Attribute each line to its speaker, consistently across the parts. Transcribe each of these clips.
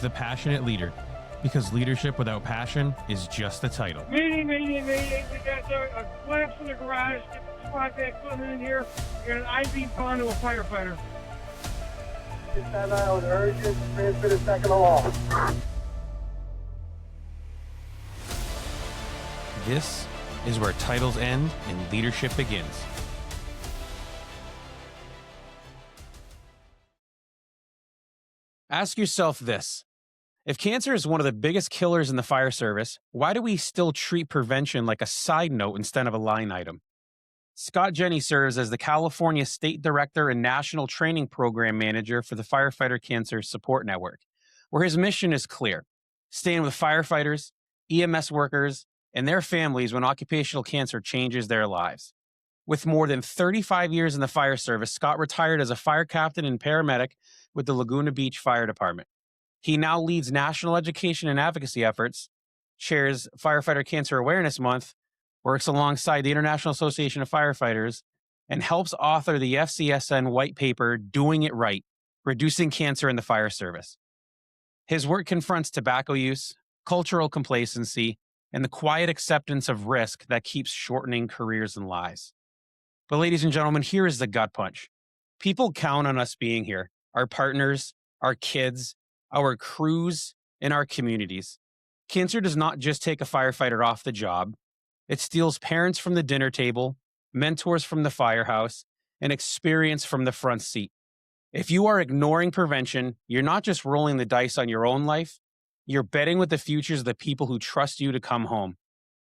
Speaker 1: The Passionate Leader, because leadership without passion is just a title.
Speaker 2: Meeting. We got a collapse in the garage. Get the squad back coming in here. We got an I-beam gone to a firefighter.
Speaker 3: Get that out, urgent, transmit a second along.
Speaker 1: This is where titles end and leadership begins. Ask yourself this. If cancer is one of the biggest killers in the fire service, why do we still treat prevention like a side note instead of a line item? Scott Jennie serves as the California State Director and National Training Program Manager for the Firefighter Cancer Support Network, where his mission is clear: staying with firefighters, EMS workers, and their families when occupational cancer changes their lives. With more than 35 years in the fire service, Scott retired as a fire captain and paramedic with the Laguna Beach Fire Department. He now leads national education and advocacy efforts, chairs Firefighter Cancer Awareness Month, works alongside the International Association of Firefighters, and helps author the FCSN white paper, Doing It Right, Reducing Cancer in the Fire Service. His work confronts tobacco use, cultural complacency, and the quiet acceptance of risk that keeps shortening careers and lives. But ladies and gentlemen, here is the gut punch. People count on us being here, our partners, our kids, our crews, and our communities. Cancer does not just take a firefighter off the job. It steals parents from the dinner table, mentors from the firehouse, and experience from the front seat. If you are ignoring prevention, you're not just rolling the dice on your own life, you're betting with the futures of the people who trust you to come home.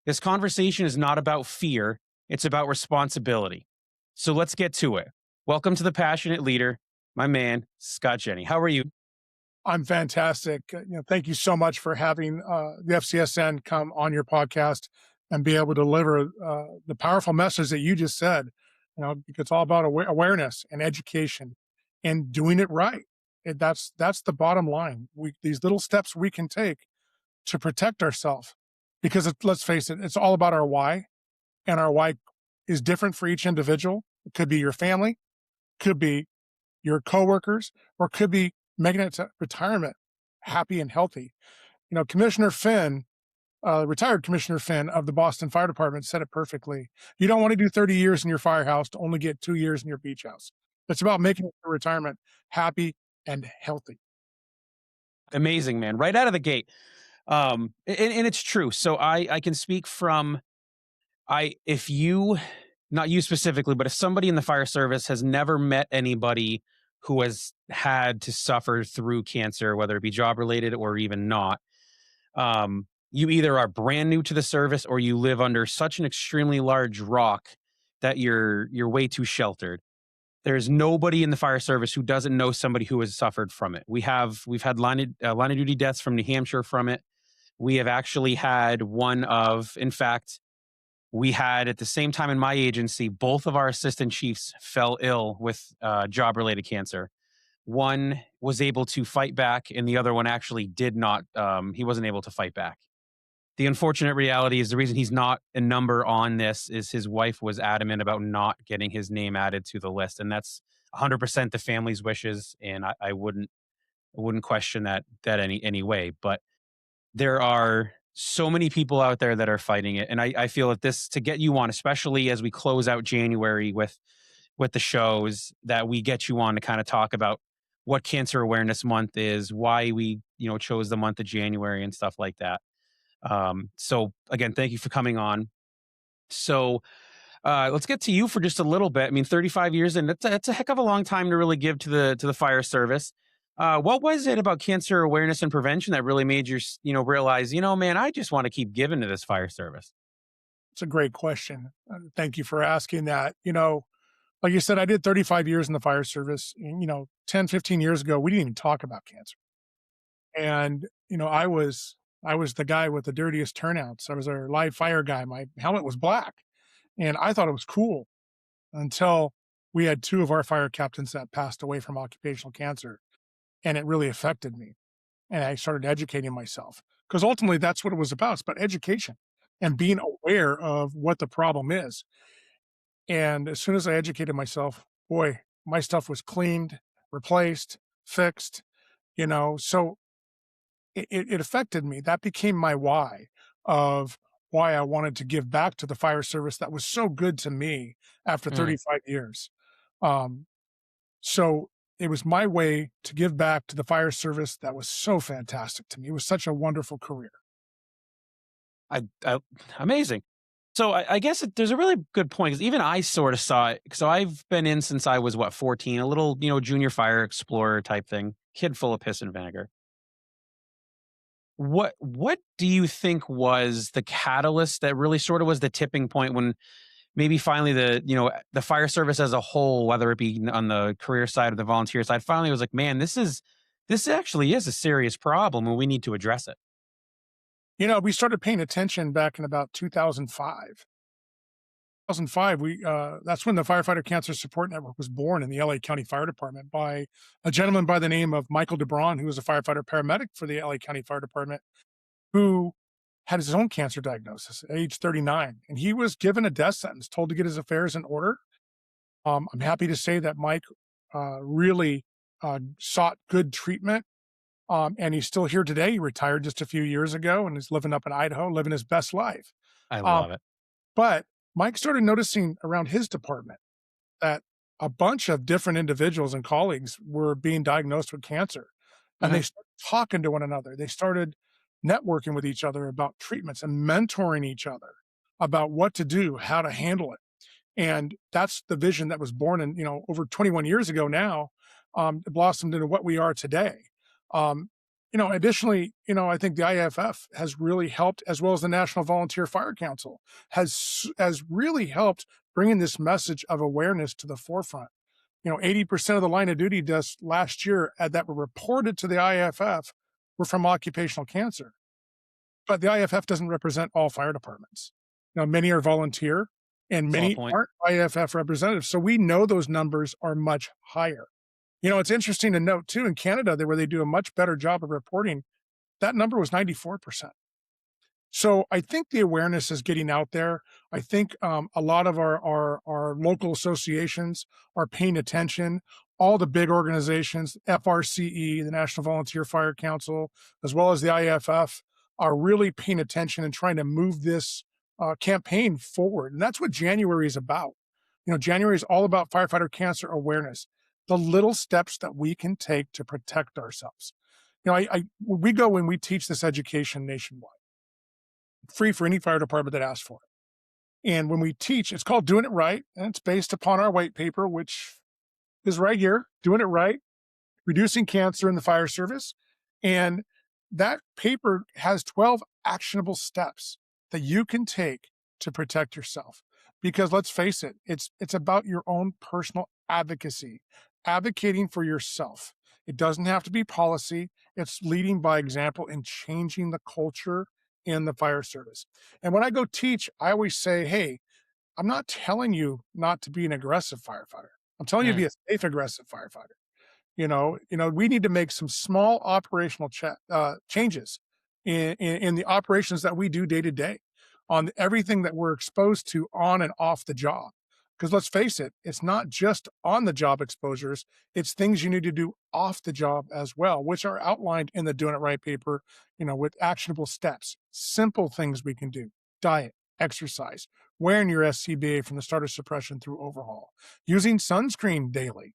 Speaker 1: This conversation is not about fear, it's about responsibility. So let's get to it. Welcome to The Passionate Leader, my man, Scott Jennie. How are you?
Speaker 4: I'm fantastic. Thank you so much for having the FCSN come on your podcast and be able to deliver the powerful message that you just said. Because it's all about awareness and education and doing it right. That's the bottom line. These little steps we can take to protect ourselves, because let's face it, it's all about our why, and our why is different for each individual. It could be your family, could be your coworkers, or could be making it to retirement happy and healthy. Commissioner Finn, retired Commissioner Finn of the Boston Fire Department, said it perfectly. You don't want to do 30 years in your firehouse to only get 2 years in your beach house. It's about making it to retirement happy and healthy.
Speaker 1: Amazing, man. Right out of the gate. And it's true. So I can speak from, if you, not you specifically, but if somebody in the fire service has never met anybody who has had to suffer through cancer, whether it be job related or even not, you either are brand new to the service or you live under such an extremely large rock that you're way too sheltered. There's nobody in the fire service who doesn't know somebody who has suffered from it. We've had line of duty deaths from New Hampshire from it. We have actually had in fact, we had at the same time in my agency, both of our assistant chiefs fell ill with job-related cancer. One was able to fight back, and the other one actually did not. He wasn't able to fight back. The unfortunate reality is the reason he's not a number on this is his wife was adamant about not getting his name added to the list, and that's 100% the family's wishes, and I wouldn't question that any way. But there are so many people out there that are fighting it, and I feel that this, to get you on, especially as we close out January with the shows, that we get you on to kind of talk about what Cancer Awareness Month is, why we chose the month of January and stuff like that. So again, thank you for coming on. So let's get to you for just a little bit. I mean, 35 years, and that's a heck of a long time to really give to the fire service. What was it about cancer awareness and prevention that really made you, realize, man, I just want to keep giving to this fire service?
Speaker 4: It's a great question. Thank you for asking that. Like you said, I did 35 years in the fire service. And, 10, 15 years ago, we didn't even talk about cancer. And, I was the guy with the dirtiest turnouts. I was our live fire guy. My helmet was black, and I thought it was cool until we had 2 of our fire captains that passed away from occupational cancer. And it really affected me. And I started educating myself, because ultimately that's what it was about. It's about education and being aware of what the problem is. And as soon as I educated myself, boy, my stuff was cleaned, replaced, fixed, so it affected me. That became my why of why I wanted to give back to the fire service that was so good to me after
Speaker 1: Mm.
Speaker 4: 35 years. Um, so it was my way to give back to the fire service that was so fantastic to me. It was such a wonderful career.
Speaker 1: I amazing. So I guess there's a really good point because even I sort of saw it. So I've been in since I was what 14, a little junior fire explorer type thing, kid full of piss and vinegar. What do you think was the catalyst that really sort of was the tipping point when maybe finally the fire service as a whole, whether it be on the career side or the volunteer side, finally was like, man, this actually is a serious problem and we need to address it.
Speaker 4: We started paying attention back in about 2005. 2005, that's when the Firefighter Cancer Support Network was born in the LA County Fire Department by a gentleman by the name of Michael DeBron, who was a firefighter paramedic for the LA County Fire Department, who had his own cancer diagnosis at age 39. And he was given a death sentence, told to get his affairs in order. I'm happy to say that Mike really sought good treatment. And he's still here today. He retired just a few years ago and is living up in Idaho, living his best life.
Speaker 1: I
Speaker 4: Um,
Speaker 1: love it.
Speaker 4: but Mike started noticing around his department that a bunch of different individuals and colleagues were being diagnosed with cancer. And they
Speaker 1: Mhm.
Speaker 4: started talking to one another. They started networking with each other about treatments and mentoring each other about what to do, how to handle it. And that's the vision that was born in, over 21 years ago now, it blossomed into what we are today. Um, Additionally, I think the IFF has really helped, as well as the National Volunteer Fire Council has really helped bringing this message of awareness to the forefront. 80% of the line of duty deaths last year that were reported to the IFF were from occupational cancer. But the IFF doesn't represent all fire departments. Many are volunteer and
Speaker 1: Solid
Speaker 4: many
Speaker 1: point.
Speaker 4: aren't IFF representatives. So we know those numbers are much higher. It's interesting to note too in Canada where they do a much better job of reporting, that number was 94%. So I think the awareness is getting out there. I think a lot of our local associations are paying attention. All the big organizations, FRCE, the National Volunteer Fire Council, as well as the IFF, are really paying attention and trying to move this campaign forward. And that's what January is about. January is all about firefighter cancer awareness, the little steps that we can take to protect ourselves. We go when we teach this education nationwide, free for any fire department that asks for it. And when we teach, it's called Doing It Right, and it's based upon our white paper, which is right here, Doing It Right, Reducing Cancer in the Fire Service. And that paper has 12 actionable steps that you can take to protect yourself. Because let's face it, it's about your own personal advocacy, advocating for yourself. It doesn't have to be policy. It's leading by example and changing the culture in the fire service. And when I go teach, I always say, hey, I'm not telling you not to be an aggressive firefighter. I'm telling you to
Speaker 1: Mm.
Speaker 4: be a safe, aggressive firefighter. We need to make some small operational changes in the operations that we do day to day on everything that we're exposed to on and off the job. Because let's face it, it's not just on the job exposures, it's things you need to do off the job as well, which are outlined in the Doing It Right paper, with actionable steps, simple things we can do: diet, exercise, wearing your SCBA from the start of suppression through overhaul, using sunscreen daily,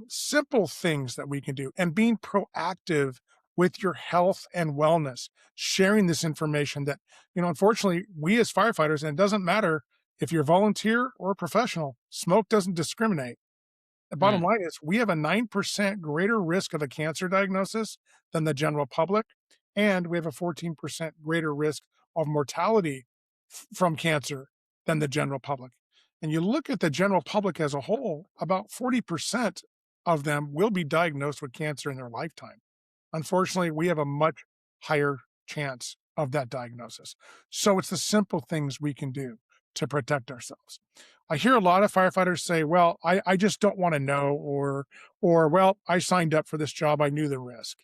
Speaker 4: simple things that we can do, and being proactive with your health and wellness, sharing this information that, unfortunately, we as firefighters, and it doesn't matter if you're volunteer or a professional, smoke doesn't discriminate. The bottom
Speaker 1: Mm.
Speaker 4: line is we have a 9% greater risk of a cancer diagnosis than the general public, and we have a 14% greater risk of mortality from cancer than the general public. And you look at the general public as a whole, about 40% of them will be diagnosed with cancer in their lifetime. Unfortunately, we have a much higher chance of that diagnosis. So it's the simple things we can do to protect ourselves. I hear a lot of firefighters say, well, I just don't want to know, or, well, I signed up for this job. I knew the risk.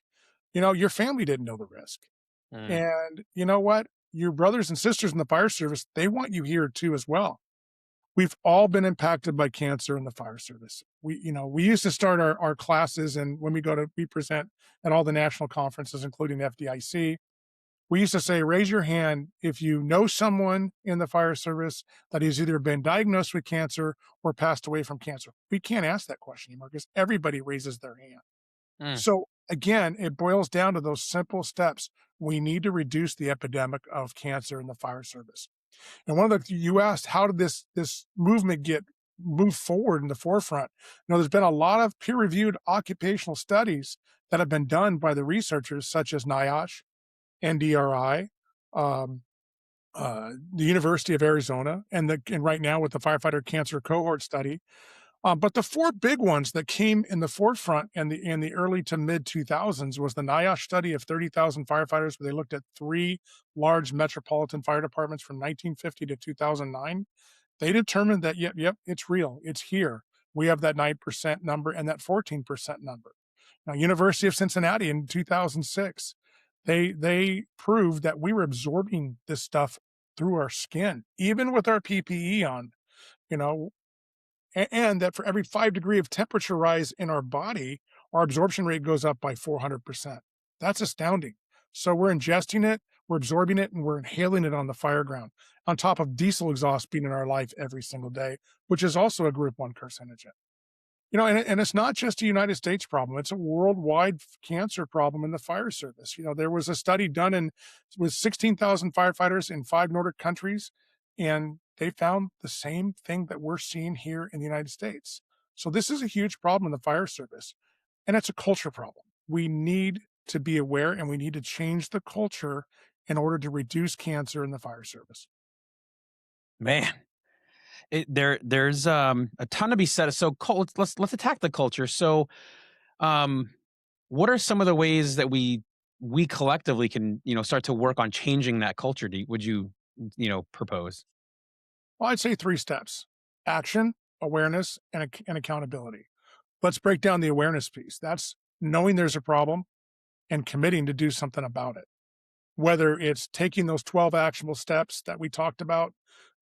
Speaker 4: Your family didn't know the risk.
Speaker 1: Mm.
Speaker 4: And you know what? Your brothers and sisters in the fire service, they want you here too as well. We've all been impacted by cancer in the fire service. We used to start our classes, and when we present at all the national conferences, including the FDIC, we used to say, raise your hand if you know someone in the fire service that has either been diagnosed with cancer or passed away from cancer. We can't ask that question anymore because everybody raises their hand.
Speaker 1: Mm.
Speaker 4: So again, it boils down to those simple steps. We need to reduce the epidemic of cancer in the fire service. And you asked, how did this movement get moved forward in the forefront? There's been a lot of peer-reviewed occupational studies that have been done by the researchers such as NIOSH, NDRI, um, the University of Arizona, and right now with the firefighter cancer cohort study. But the four big ones that came in the forefront in the early to mid 2000s was the NIOSH study of 30,000 firefighters, where they looked at three large metropolitan fire departments from 1950 to 2009. They determined that, yep, it's real. It's here. We have that 9% number and that 14% number. Now, University of Cincinnati in 2006, they proved that we were absorbing this stuff through our skin, even with our PPE on, you know, and that for every 5 degree of temperature rise in our body, our absorption rate goes up by 400%. That's astounding. So we're ingesting it, we're absorbing it, and we're inhaling it on the fire ground, on top of diesel exhaust being in our life every single day, which is also a group 1 carcinogen. And it's not just a United States problem. It's a worldwide cancer problem in the fire service. There was a study done with 16,000 firefighters in 5 Nordic countries, and they found the same thing that we're seeing here in the United States. So this is a huge problem in the fire service, and it's a culture problem. We need to be aware, and we need to change the culture in order to reduce cancer in the fire service.
Speaker 1: Man, there's a ton to be said. So let's attack the culture. So, um, what are some of the ways that we collectively can start to work on changing that culture? Would you propose?
Speaker 4: Well, I'd say 3 steps: action, awareness, and accountability. Let's break down the awareness piece. That's knowing there's a problem and committing to do something about it. Whether it's taking those 12 actionable steps that we talked about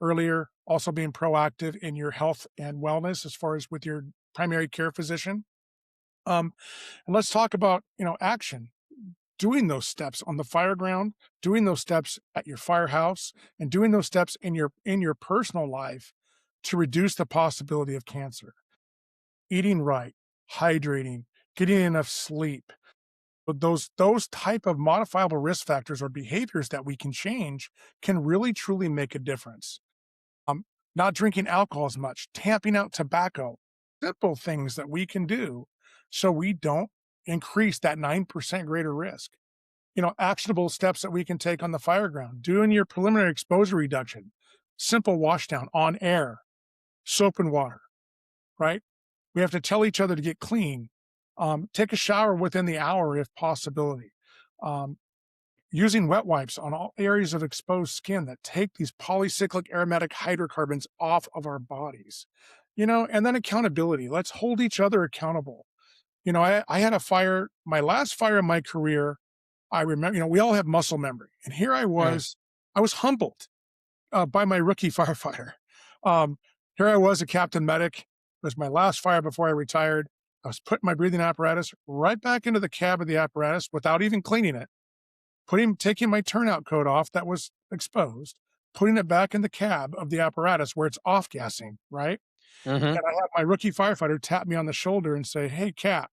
Speaker 4: earlier, also being proactive in your health and wellness as far as with your primary care physician. And let's talk about, action, doing those steps on the fire ground, doing those steps at your firehouse, and doing those steps in your personal life to reduce the possibility of cancer. Eating right, hydrating, getting enough sleep. But those type of modifiable risk factors or behaviors that we can change can really truly make a difference. Not drinking alcohol as much, tamping out tobacco, simple things that we can do so we don't increase that 9% greater risk. Actionable steps that we can take on the fire ground, doing your preliminary exposure reduction, simple washdown on air, soap and water, right? We have to tell each other to get clean. Take a shower within the hour if possibility. Using wet wipes on all areas of exposed skin that take these polycyclic aromatic hydrocarbons off of our bodies. And then accountability. Let's hold each other accountable. I had a fire, my last fire in my career. I remember, we all have muscle memory. And here I was humbled by my rookie firefighter. Here I was a captain medic. It was my last fire before I retired. I was putting my breathing apparatus right back into the cab of the apparatus without even cleaning it, taking my turnout coat off that was exposed, putting it back in the cab of the apparatus where it's off gassing, right?
Speaker 1: Hmm.
Speaker 4: And I had my rookie firefighter tap me on the shoulder and say, "Hey, Cap,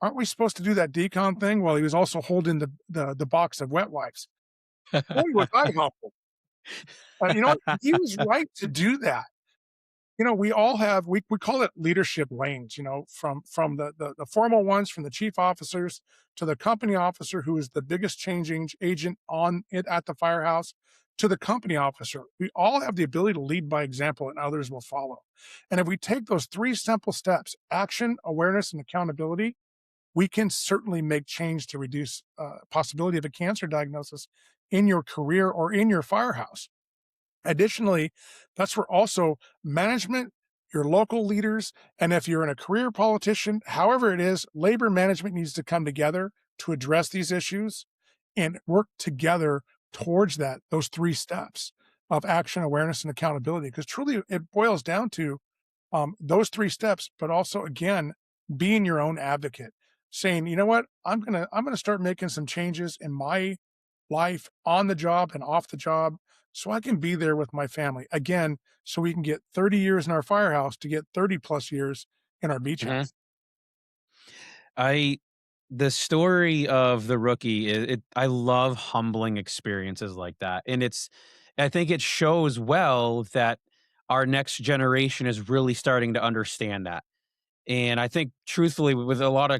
Speaker 4: aren't we supposed to do that decon thing?" While he was also holding the box of wet wipes. Boy, was I humbled. He was right to do that. We all have, we call it leadership lanes, from the formal ones, from the chief officers to the company officer, who is the biggest changing agent on it at the firehouse, to the company officer. We all have the ability to lead by example, and others will follow. And if we take those 3 simple steps, action, awareness, and accountability, we can certainly make change to reduce possibility of a cancer diagnosis in your career or in your firehouse. Additionally, that's where also management, your local leaders, and if you're in a career politician, however it is, labor management needs to come together to address these issues and work together towards those 3 steps. of action, awareness, and accountability. Because truly, it boils down to those three steps, but also again, being your own advocate, saying, you know what, I'm gonna start making some changes in my life on the job and off the job so I can be there with my family. Again, so we can get 30 years in our firehouse to get 30 plus years in our beach
Speaker 1: Mhm.
Speaker 4: house.
Speaker 1: I the story of the rookie, I love humbling experiences like that, and I think it shows well that our next generation is really starting to understand that. And I think truthfully with a lot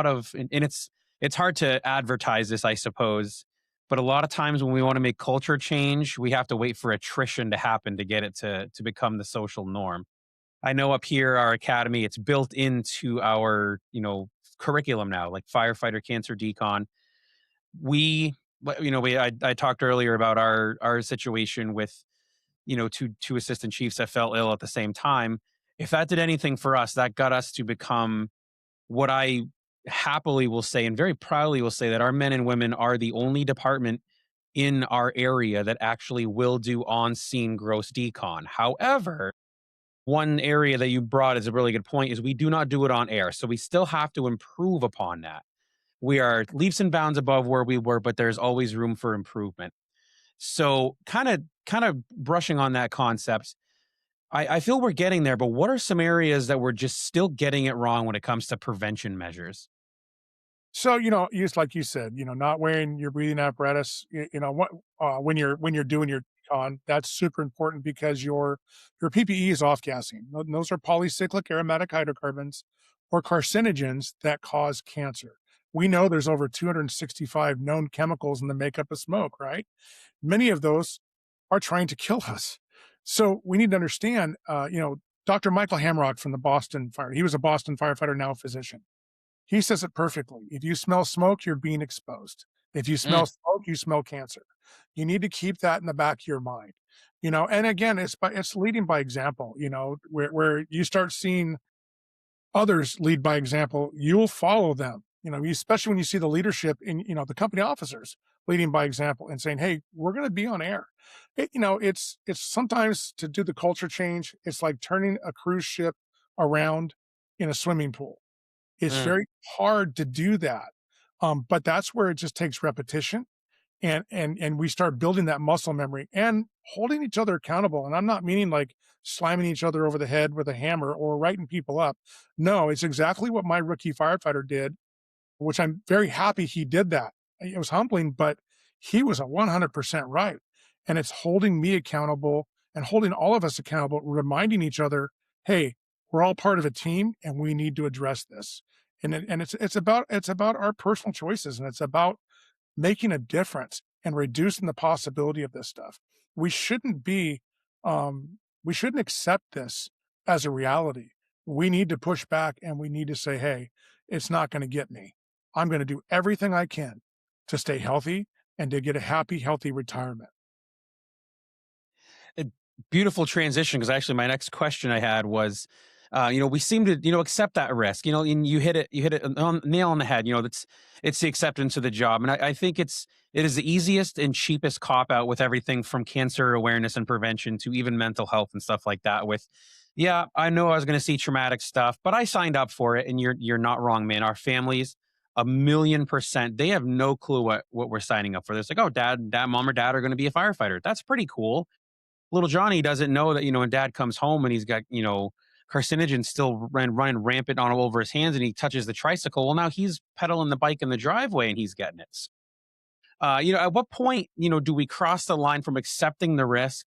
Speaker 1: of and it's hard to advertise this, I suppose, but a lot of times when we want to make culture change, we have to wait for attrition to happen to get it to become the social norm. I know up here, our academy, it's built into our, curriculum now, like firefighter, cancer decon. We, I talked earlier about our situation with, two assistant chiefs that fell ill at the same time. If that did anything for us, that got us to become what I happily will say and very proudly will say that our men and women are the only department in our area that actually will do on scene gross decon. However, one area that you brought is a really good point is we do not do it on air. So we still have to improve upon that. We are leaps and bounds above where we were, but there's always room for improvement. So kind of brushing on that concept, I feel we're getting there, but what are some areas that we're just still getting it wrong when it comes to prevention measures?
Speaker 4: So, just like you said, not wearing your breathing apparatus, what, when you're doing your con, that's super important because your PPE is off gassing. Those are polycyclic aromatic hydrocarbons or carcinogens that cause cancer. We know there's over 265 known chemicals in the makeup of smoke, right? Many of those are trying to kill us. So we need to understand, Dr. Michael Hamrock from the Boston Fire, he was a Boston firefighter, now a physician. He says it perfectly. If you smell smoke, you're being exposed. If you smell
Speaker 1: Mm,
Speaker 4: smoke, you smell cancer. You need to keep that in the back of your mind. And again, it's leading by example, where you start seeing others lead by example, you'll follow them. Especially when you see the leadership in, the company officers leading by example and saying, "Hey, we're going to be on air." It's sometimes to do the culture change. It's like turning a cruise ship around in a swimming pool. It's
Speaker 1: mm.
Speaker 4: very hard to do that, but that's where it just takes repetition, and we start building that muscle memory and holding each other accountable. And I'm not meaning like slamming each other over the head with a hammer or writing people up. No, it's exactly what my rookie firefighter did, which I'm very happy he did that. It was humbling, but he was 100% right. And it's holding me accountable and holding all of us accountable, reminding each other, hey, we're all part of a team and we need to address this. And it's about our personal choices, and it's about making a difference and reducing the possibility of this stuff. We shouldn't be, we shouldn't accept this as a reality. We need to push back and we need to say, hey, it's not going to get me. I'm going to do everything I can to stay healthy and to get a happy, healthy retirement.
Speaker 1: A beautiful transition because actually my next question I had was, we seem to, accept that risk, and you hit it on nail on the head. It's the acceptance of the job. And I think it is the easiest and cheapest cop out with everything from cancer awareness and prevention to even mental health and stuff like that with, yeah, I know I was going to see traumatic stuff, but I signed up for it. And you're not wrong, man. Our families, 1,000,000%, they have no clue what we're signing up for. They're like, oh, mom or dad are going to be a firefighter. That's pretty cool. Little Johnny doesn't know that, when dad comes home and he's got, carcinogens still running rampant on all over his hands and he touches the tricycle. Well, now he's pedaling the bike in the driveway and he's getting it. At what point, do we cross the line from accepting the risk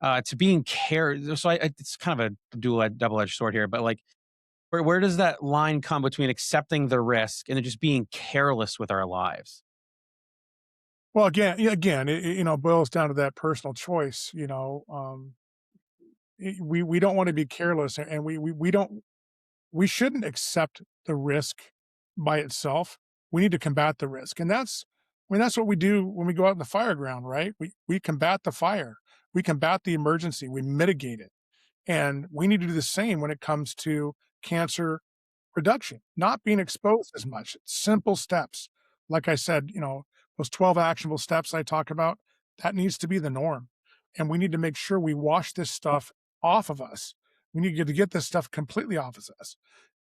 Speaker 1: to being care? So it's kind of a double-edged sword here, but like, where does that line come between accepting the risk and then just being careless with our lives?
Speaker 4: Well, again, it boils down to that personal choice. We don't want to be careless, and we don't we shouldn't accept the risk by itself. We need to combat the risk. And that's what we do when we go out in the fire ground, right? We combat the fire. We combat the emergency. We mitigate it. And we need to do the same when it comes to cancer reduction, not being exposed as much. Simple steps. Like I said, those 12 actionable steps I talk about, that needs to be the norm. and we need to make sure we wash this stuff off of us. We need to get this stuff completely off of us,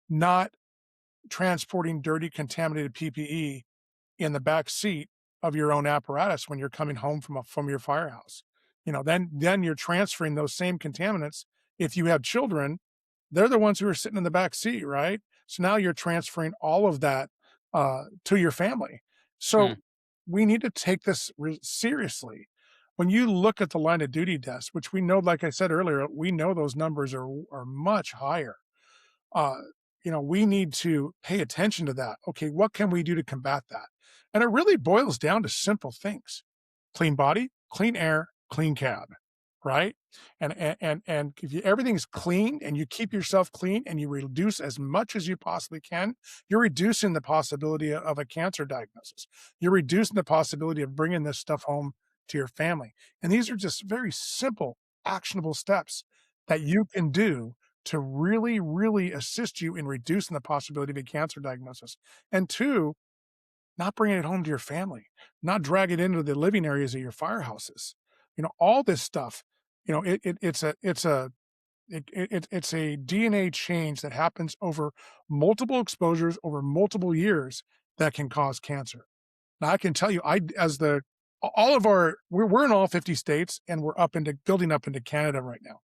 Speaker 4: not transporting dirty, contaminated PPE in the back seat of your own apparatus when you're coming home from your firehouse. Then you're transferring those same contaminants. If you have children, they're the ones who are sitting in the back seat, right? So now you're transferring all of that to your family. So
Speaker 1: Mm,
Speaker 4: we need to take this seriously. When you look at the line of duty deaths, which we know, like I said earlier, we know those numbers are much higher. uh, we need to pay attention to that. Okay, what can we do to combat that? And it really boils down to simple things: clean body, clean air, clean cab, right? And if everything's clean and you keep yourself clean and you reduce as much as you possibly can, you're reducing the possibility of a cancer diagnosis. You're reducing the possibility of bringing this stuff home to your family. And these are just very simple, actionable steps that you can do to really, really assist you in reducing the possibility of a cancer diagnosis. And two, not bringing it home to your family, not drag it into the living areas of your firehouses. All this stuff, it's a DNA change that happens over multiple exposures over multiple years that can cause cancer. Now, I can tell you, I as the all of our we're in all 50 states, and we're building up into Canada right now.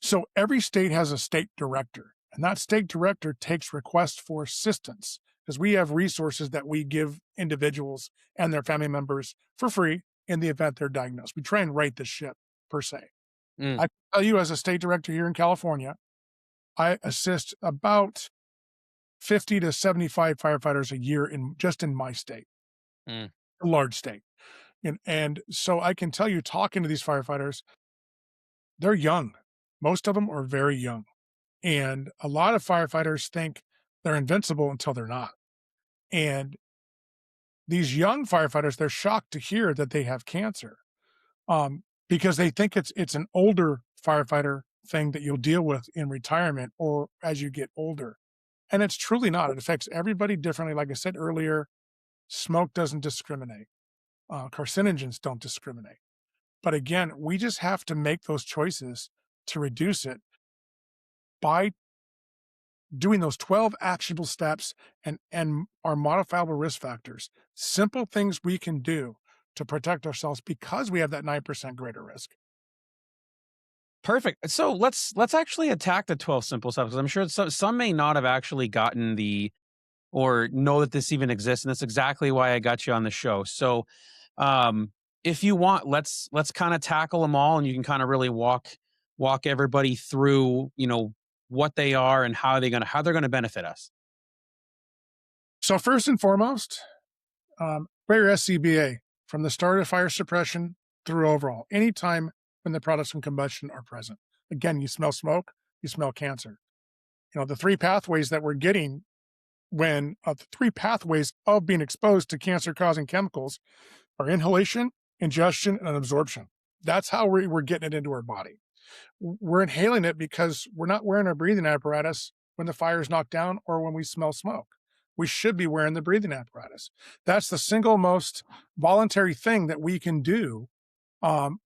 Speaker 4: So every state has a state director, and that state director takes requests for assistance because we have resources that we give individuals and their family members for free in the event they're diagnosed. We try and right the ship, per se.
Speaker 1: mm,
Speaker 4: I can tell you, as a state director here in California, I assist about 50 to 75 firefighters a year in my state,
Speaker 1: mm.
Speaker 4: a large state. And so I can tell you, talking to these firefighters, they're young. Most of them are very young. And a lot of firefighters think they're invincible until they're not. And these young firefighters, they're shocked to hear that they have cancer, because they think it's an older firefighter thing that you'll deal with in retirement or as you get older. And it's truly not. It affects everybody differently. Like I said earlier, smoke doesn't discriminate. Carcinogens don't discriminate. But again, we just have to make those choices to reduce it by doing those 12 actionable steps and our modifiable risk factors. Simple things we can do to protect ourselves because we have that 9% greater risk.
Speaker 1: Perfect. So let's actually attack the 12 simple steps, because I'm sure some may not have actually gotten or know that this even exists, and that's exactly why I got you on the show. So, um, if you want, let's kind of tackle them all, and you can kind of really walk everybody through, what they are and how they're gonna benefit us.
Speaker 4: So first and foremost, wear your SCBA from the start of fire suppression through overall, anytime when the products from combustion are present. Again, you smell smoke, you smell cancer. The three pathways that we're getting the three pathways of being exposed to cancer causing chemicals are inhalation, ingestion, and absorption. That's how we're getting it into our body. We're inhaling it because we're not wearing our breathing apparatus when the fire is knocked down or when we smell smoke. We should be wearing the breathing apparatus. That's the single most voluntary thing that we can do um,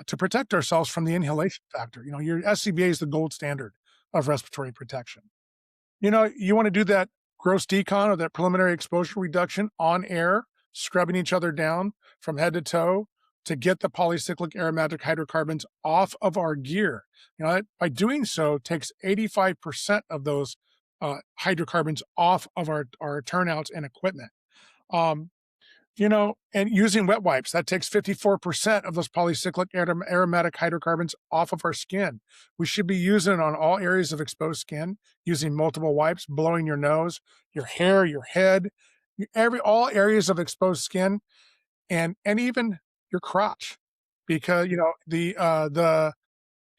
Speaker 4: to protect ourselves from the inhalation factor. Your SCBA is the gold standard of respiratory protection. You want to do that gross decon or that preliminary exposure reduction on air, scrubbing each other down from head to toe to get the polycyclic aromatic hydrocarbons off of our gear. By doing so, takes 85% of those hydrocarbons off of our turnouts and equipment. Um, and using wet wipes, that takes 54% of those polycyclic aromatic hydrocarbons off of our skin. We should be using it on all areas of exposed skin, using multiple wipes, blowing your nose, your hair, your head, all areas of exposed skin, and even your crotch, because the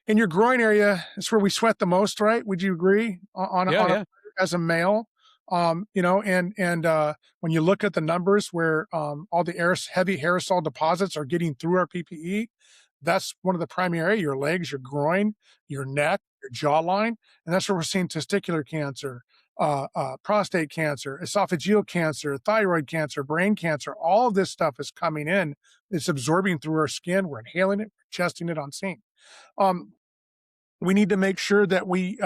Speaker 4: in your groin area is where we sweat the most, right? Would you agree
Speaker 1: Yeah,
Speaker 4: on a,
Speaker 1: yeah.
Speaker 4: as a male? And when you look at the numbers where all the heavy aerosol deposits are getting through our PPE, that's one of the primary areas: your legs, your groin, your neck, your jawline, and that's where we're seeing testicular cancer, prostate cancer, esophageal cancer, thyroid cancer, brain cancer. All of this stuff is coming in. It's absorbing through our skin. We're inhaling it, we're chesting it on scene. Um, we need to make sure that we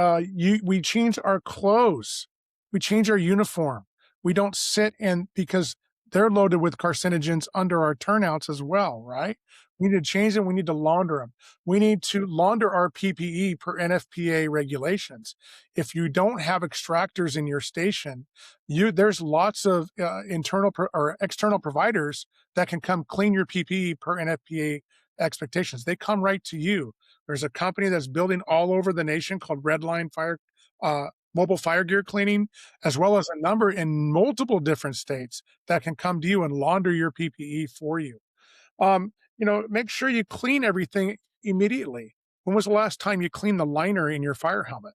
Speaker 4: change our clothes, we change our uniform. We don't sit in because they're loaded with carcinogens under our turnouts as well, right? We need to change them. We need to launder them. We need to launder our PPE per NFPA regulations. If you don't have extractors in your station, there's lots of or external providers that can come clean your PPE per NFPA expectations. They come right to you. There's a company that's building all over the nation called Redline Fire, uh, Mobile Fire Gear Cleaning, as well as a number in multiple different states that can come to you and launder your PPE for you. Make sure you clean everything immediately. When was the last time you cleaned the liner in your fire helmet?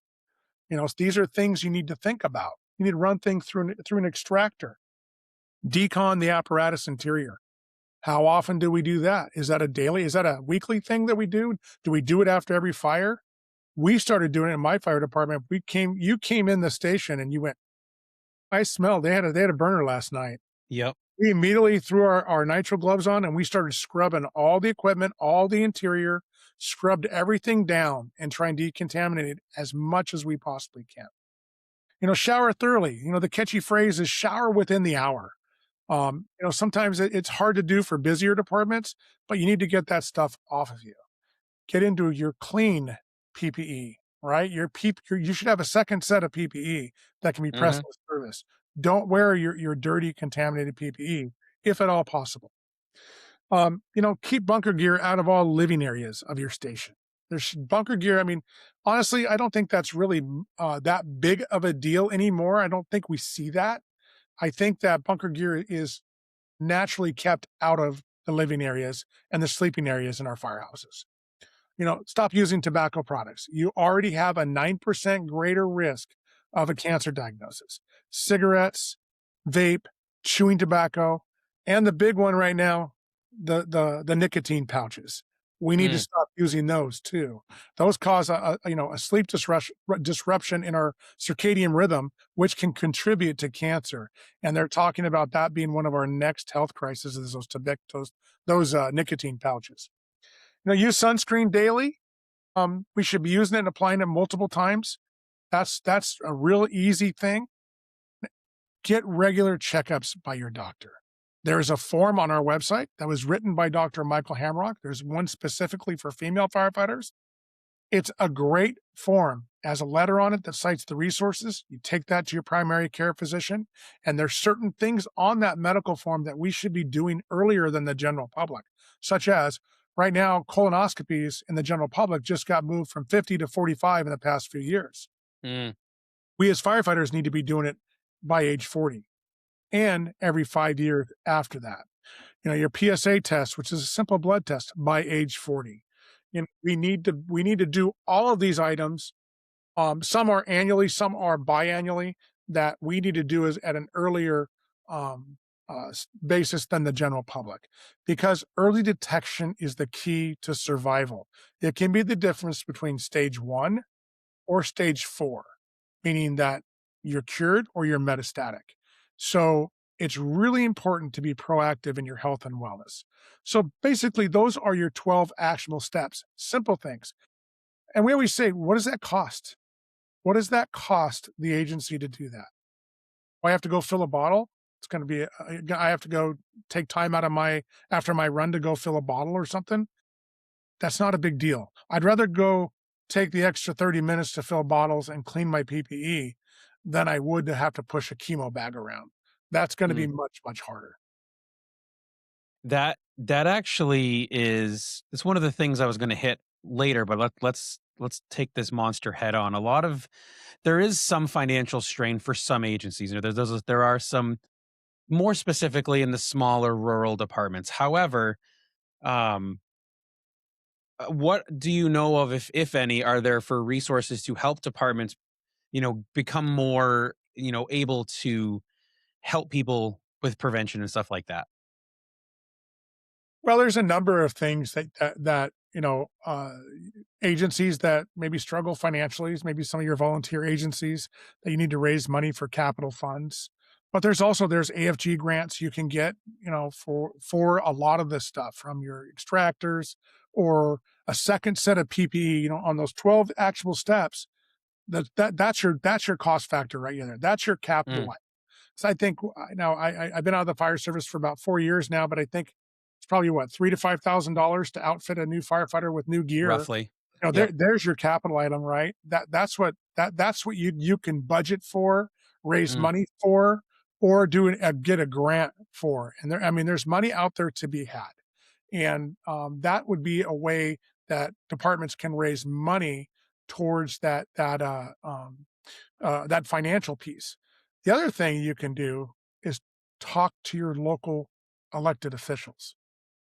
Speaker 4: These are things you need to think about. You need to run things through an extractor, decon the apparatus interior. How often do we do that? Is that a daily? Is that a weekly thing that we do? Do we do it after every fire? We started doing it in my fire department. You came in the station and you went, I smelled, they had a burner last night.
Speaker 1: Yep.
Speaker 4: We immediately threw our nitro gloves on and we started scrubbing all the equipment, all the interior, scrubbed everything down and try and decontaminate it as much as we possibly can. Shower thoroughly. The catchy phrase is shower within the hour. Sometimes it's hard to do for busier departments, but you need to get that stuff off of you. Get into your clean PPE, right? You should have a second set of PPE that can be pressed with service. Don't wear your dirty, contaminated PPE if at all possible. Keep bunker gear out of all living areas of your station. There's bunker gear. I mean, honestly, I don't think that's really that big of a deal anymore. I don't think we see that. I think that bunker gear is naturally kept out of the living areas and the sleeping areas in our firehouses. Stop using tobacco products. You already have a 9% greater risk of a cancer diagnosis. Cigarettes, vape, chewing tobacco, and the big one right now, the nicotine pouches. We need to stop using those too. Those cause a sleep disruption in our circadian rhythm, which can contribute to cancer. And they're talking about that being one of our next health crises is those nicotine pouches. Use sunscreen daily. We should be using it and applying it multiple times. That's a real easy thing. Get regular checkups by your doctor. There's a form on our website that was written by Dr. Michael Hamrock. There's one specifically for female firefighters. It's a great form. Has a letter on it that cites the resources. You take that to your primary care physician, and there's certain things on that medical form that we should be doing earlier than the general public, such as right now, colonoscopies in the general public just got moved from 50 to 45 in the past few years. We as firefighters need to be doing it by age 40 and every 5 years after that. Your PSA test, which is a simple blood test, by age 40. We need to do all of these items. Some are annually, some are biannually, that we need to do is at an earlier basis than the general public, because early detection is the key to survival. It can be the difference between stage 1 or stage 4, meaning that you're cured or you're metastatic. So it's really important to be proactive in your health and wellness. So basically, those are your 12 actionable steps, simple things. And we always say, what does that cost? What does that cost the agency to do that? I have to go fill a bottle. It's going to be, I have to go take time out of after my run to go fill a bottle or something. That's not a big deal. I'd rather go take the extra 30 minutes to fill bottles and clean my PPE than I would to have to push a chemo bag around. That's going to be much, much harder.
Speaker 1: That actually it's one of the things I was going to hit later, but let's take this monster head on. There is some financial strain for some agencies. There are some, more specifically in the smaller rural departments. However, what do you know of, if any, are there for resources to help departments, become more, able to help people with prevention and stuff like that?
Speaker 4: Well, there's a number of things that agencies that maybe struggle financially, maybe some of your volunteer agencies that you need to raise money for capital funds. But there's AFG grants you can get, for a lot of this stuff from your extractors or a second set of PPE, on those 12 actionable steps. That's your cost factor right there. That's your capital.
Speaker 1: Mm,
Speaker 4: So I think now I've been out of the fire service for about 4 years now, but I think it's probably what, $3,000 to $5,000 to outfit a new firefighter with new gear.
Speaker 1: roughly. Yep.
Speaker 4: There's your capital item, right? That's what you can budget for, raise
Speaker 1: Mm,
Speaker 4: money for, or get a grant for. And there's money out there to be had, and that would be a way that departments can raise money towards that financial piece. The other thing you can do is talk to your local elected officials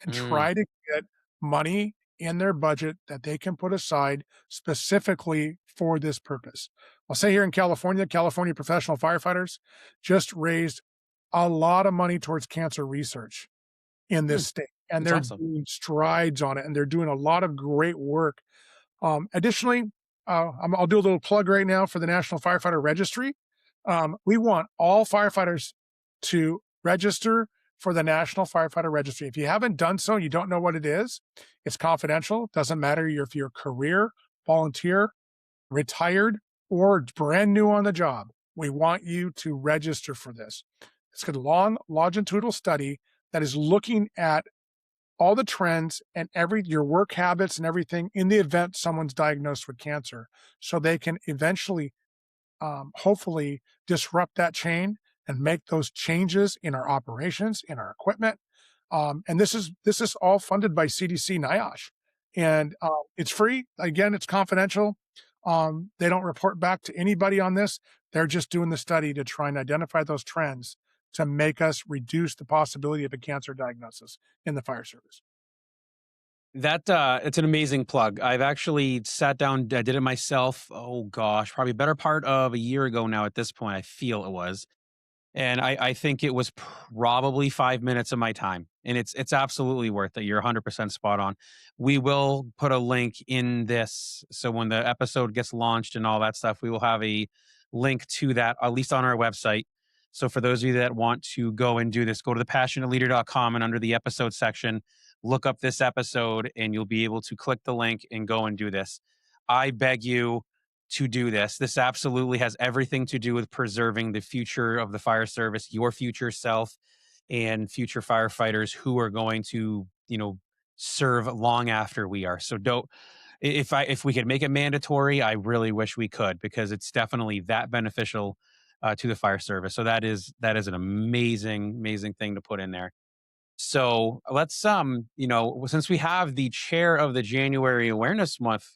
Speaker 4: and
Speaker 1: mm,
Speaker 4: try to get money in their budget that they can put aside specifically for this purpose. I'll say here in California, California professional firefighters just raised a lot of money towards cancer research in this
Speaker 1: mm.
Speaker 4: state, and
Speaker 1: That's
Speaker 4: they're
Speaker 1: awesome.
Speaker 4: doing strides on it, and they're doing a lot of great work. Additionally, I'll do a little plug right now for the National Firefighter Registry. We want all firefighters to register for the National Firefighter Registry. If you haven't done so, you don't know what it is, it's confidential. Doesn't matter if you're career, volunteer, retired, or brand new on the job. We want you to register for this. It's a long longitudinal study that is looking at all the trends and your work habits and everything in the event someone's diagnosed with cancer, so they can eventually, hopefully, disrupt that chain and make those changes in our operations, in our equipment. And this is all funded by CDC NIOSH, and it's free. Again, it's confidential. They don't report back to anybody on this. They're just doing the study to try and identify those trends to make us reduce the possibility of a cancer diagnosis in the fire service.
Speaker 1: That it's an amazing plug. I've actually sat down, I did it myself. Oh gosh, probably better part of a year ago now at this point, I feel it was. And I think it was probably 5 minutes of my time. And it's absolutely worth it. You're 100% spot on. We will put a link in this. So when the episode gets launched and all that stuff, we will have a link to that, at least on our website. So for those of you that want to go and do this, go to thepassionateleader.com and under the episode section, look up this episode and you'll be able to click the link and go and do this. I beg you to do this. This absolutely has everything to do with preserving the future of the fire service, your future self, and future firefighters who are going to, serve long after we are. So don't if we could make it mandatory, I really wish we could because it's definitely that beneficial to the fire service. So that is an amazing thing to put in there. So let's since we have the chair of the January Awareness Month,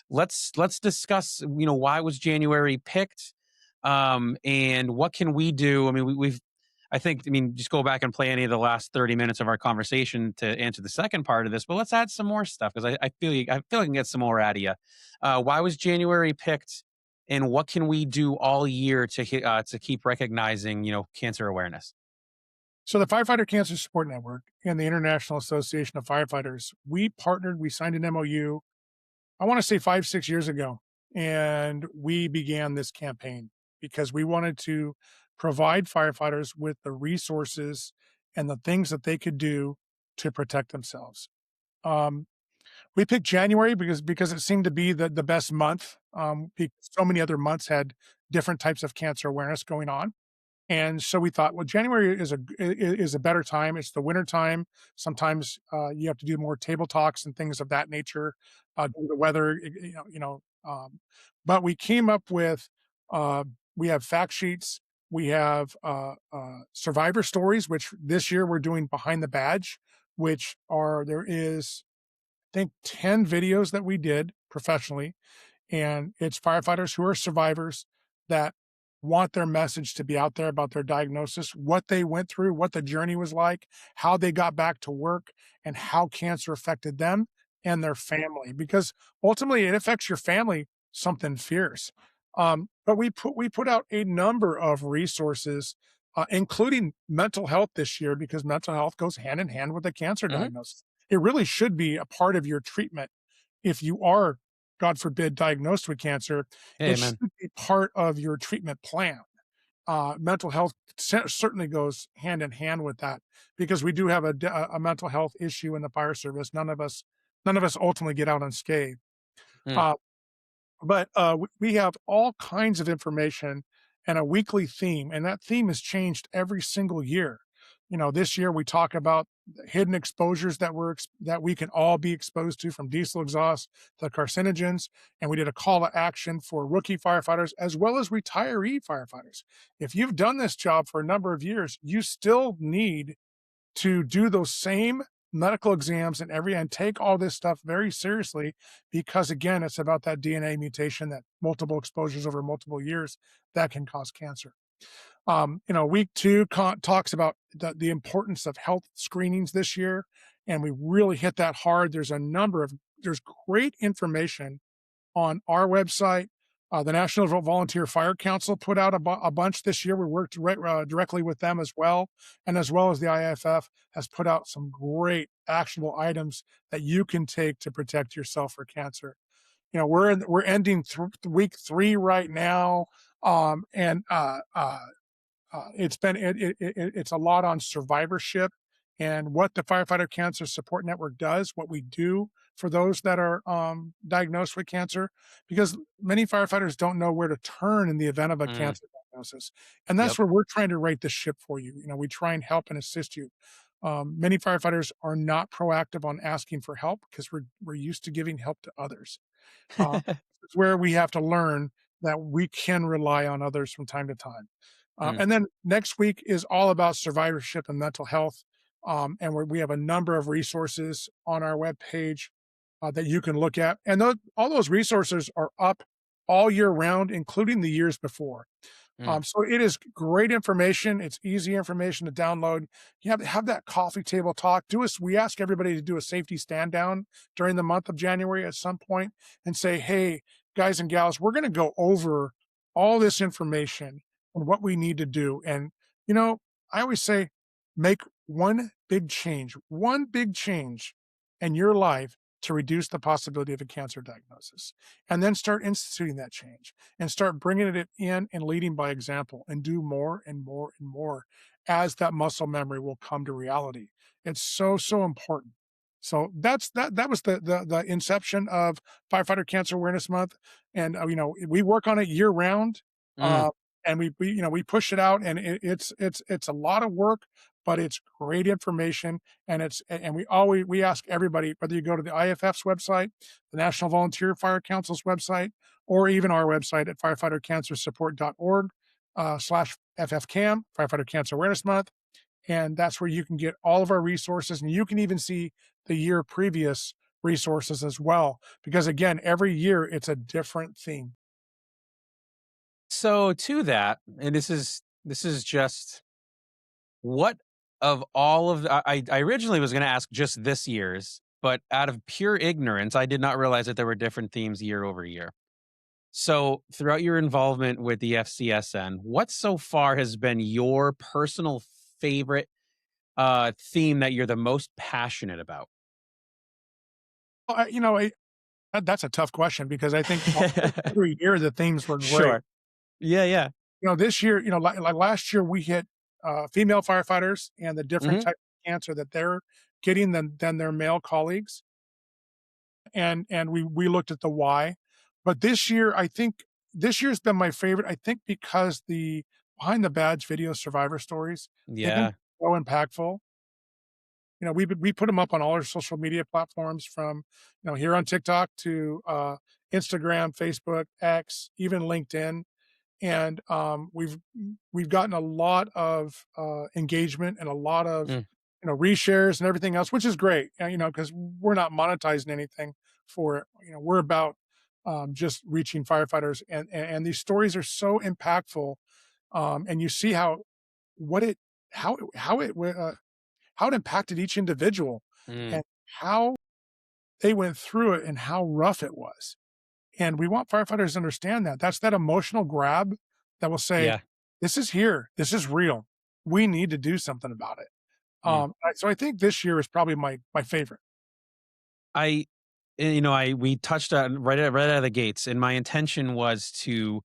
Speaker 1: let's discuss why was January picked, and what can we do. I mean, I think just go back and play any of the last 30 minutes of our conversation to answer the second part of this, but let's add some more stuff because I feel I can get some more out of you. Why was January picked, and what can we do all year to keep recognizing cancer awareness?
Speaker 4: So the Firefighter Cancer Support Network and the International Association of Firefighters, we signed an MOU, I want to say 5, 6 years ago, and we began this campaign because we wanted to provide firefighters with the resources and the things that they could do to protect themselves. Um, we picked January because it seemed to be the best month. Because so many other months had different types of cancer awareness going on. And so we thought, well, January is a better time. It's the winter time. Sometimes you have to do more table talks and things of that nature due to the weather. But we came up with we have fact sheets. We have survivor stories, which this year we're doing behind the badge, there is I think 10 videos that we did professionally, and it's firefighters who are survivors that want their message to be out there about their diagnosis, what they went through, what the journey was like, how they got back to work, and how cancer affected them and their family. Because ultimately, it affects your family something fierce. But we put out a number of resources, including mental health this year, because mental health goes hand in hand with the cancer
Speaker 1: Hmm.
Speaker 4: diagnosis. it really should be a part of your treatment. If you are, God forbid, diagnosed with cancer,
Speaker 1: Hey,
Speaker 4: it
Speaker 1: man.
Speaker 4: should be part of your treatment plan. Mental health certainly goes hand in hand with that, because we do have a mental health issue in the fire service. None of us ultimately get out unscathed.
Speaker 1: Mm,
Speaker 4: Uh, but we have all kinds of information and a weekly theme, and that theme has changed every single year. This year we talk about the hidden exposures that we can all be exposed to, from diesel exhaust to carcinogens, and we did a call to action for rookie firefighters as well as retiree firefighters. If you've done this job for a number of years, you still need to do those same medical exams and take all this stuff very seriously, because again, it's about that DNA mutation, that multiple exposures over multiple years that can cause cancer. Week two talks about the importance of health screenings this year, and we really hit that hard. There's great information on our website. The National Volunteer Fire Council put out a bunch this year. We worked directly with them as well. And as well as the IFF has put out some great actionable items that you can take to protect yourself for cancer. We're ending week three right now. And it's a lot on survivorship and what the Firefighter Cancer Support Network does, what we do for those that are diagnosed with cancer, because many firefighters don't know where to turn in the event of a
Speaker 1: mm,
Speaker 4: cancer diagnosis, and
Speaker 1: yep.
Speaker 4: that's where we're trying to right the ship for you. We try and help and assist you. Many firefighters are not proactive on asking for help because we're used to giving help to others. It's where we have to learn that we can rely on others from time to time.
Speaker 1: Mm,
Speaker 4: And then next week is all about survivorship and mental health. And we have a number of resources on our webpage that you can look at. And all those resources are up all year round, including the years before.
Speaker 1: mm.
Speaker 4: So it is great information. It's easy information to download. You have that coffee table talk. We ask everybody to do a safety stand down during the month of January at some point and say, hey, guys and gals, we're going to go over all this information and what we need to do. And, I always say, make one big change in your life to reduce the possibility of a cancer diagnosis, and then start instituting that change and start bringing it in and leading by example, and do more and more and more as that muscle memory will come to reality. It's so, so important. So that was the inception of Firefighter Cancer Awareness Month. And we work on it year round.
Speaker 1: Mm.
Speaker 4: And we push it out, and it's a lot of work, but it's great information. And we ask everybody, whether you go to the IFF's website, the National Volunteer Fire Council's website, or even our website at firefightercancersupport.org slash FFCAM, Firefighter Cancer Awareness Month. And that's where you can get all of our resources, and you can even see the year previous resources as well. Because again, every year it's a different theme.
Speaker 1: So to that, and this is just what of all of I originally was going to ask just this year's, but out of pure ignorance, I did not realize that there were different themes year over year. So throughout your involvement with the FCSN, what so far has been your personal favorite theme that you're the most passionate about?
Speaker 4: Well, that's a tough question, because I think every year the themes were great.
Speaker 1: Sure. Yeah, yeah.
Speaker 4: This year, like last year, we hit female firefighters and the different
Speaker 1: Mhm.
Speaker 4: types of cancer that they're getting than their male colleagues, and we looked at the why. But this year's been my favorite. I think because the behind the badge video survivor stories, they've been
Speaker 1: Yeah.
Speaker 4: so impactful. We put them up on all our social media platforms, from here on TikTok to Instagram, Facebook, X, even LinkedIn. And we've gotten a lot of engagement and a lot of
Speaker 1: Mm,
Speaker 4: reshares and everything else, which is great. Because we're not monetizing anything for it. We're about just reaching firefighters, and these stories are so impactful. And you see what it how it- how it impacted each individual,
Speaker 1: mm.
Speaker 4: and how they went through it and how rough it was. And we want firefighters to understand that. That's that emotional grab that will say,
Speaker 1: Yeah.
Speaker 4: "This is here. This is real. We need to do something about it."
Speaker 1: Mm.
Speaker 4: So I think this year is probably my favorite.
Speaker 1: I, we touched on right out of the gates, and my intention was to,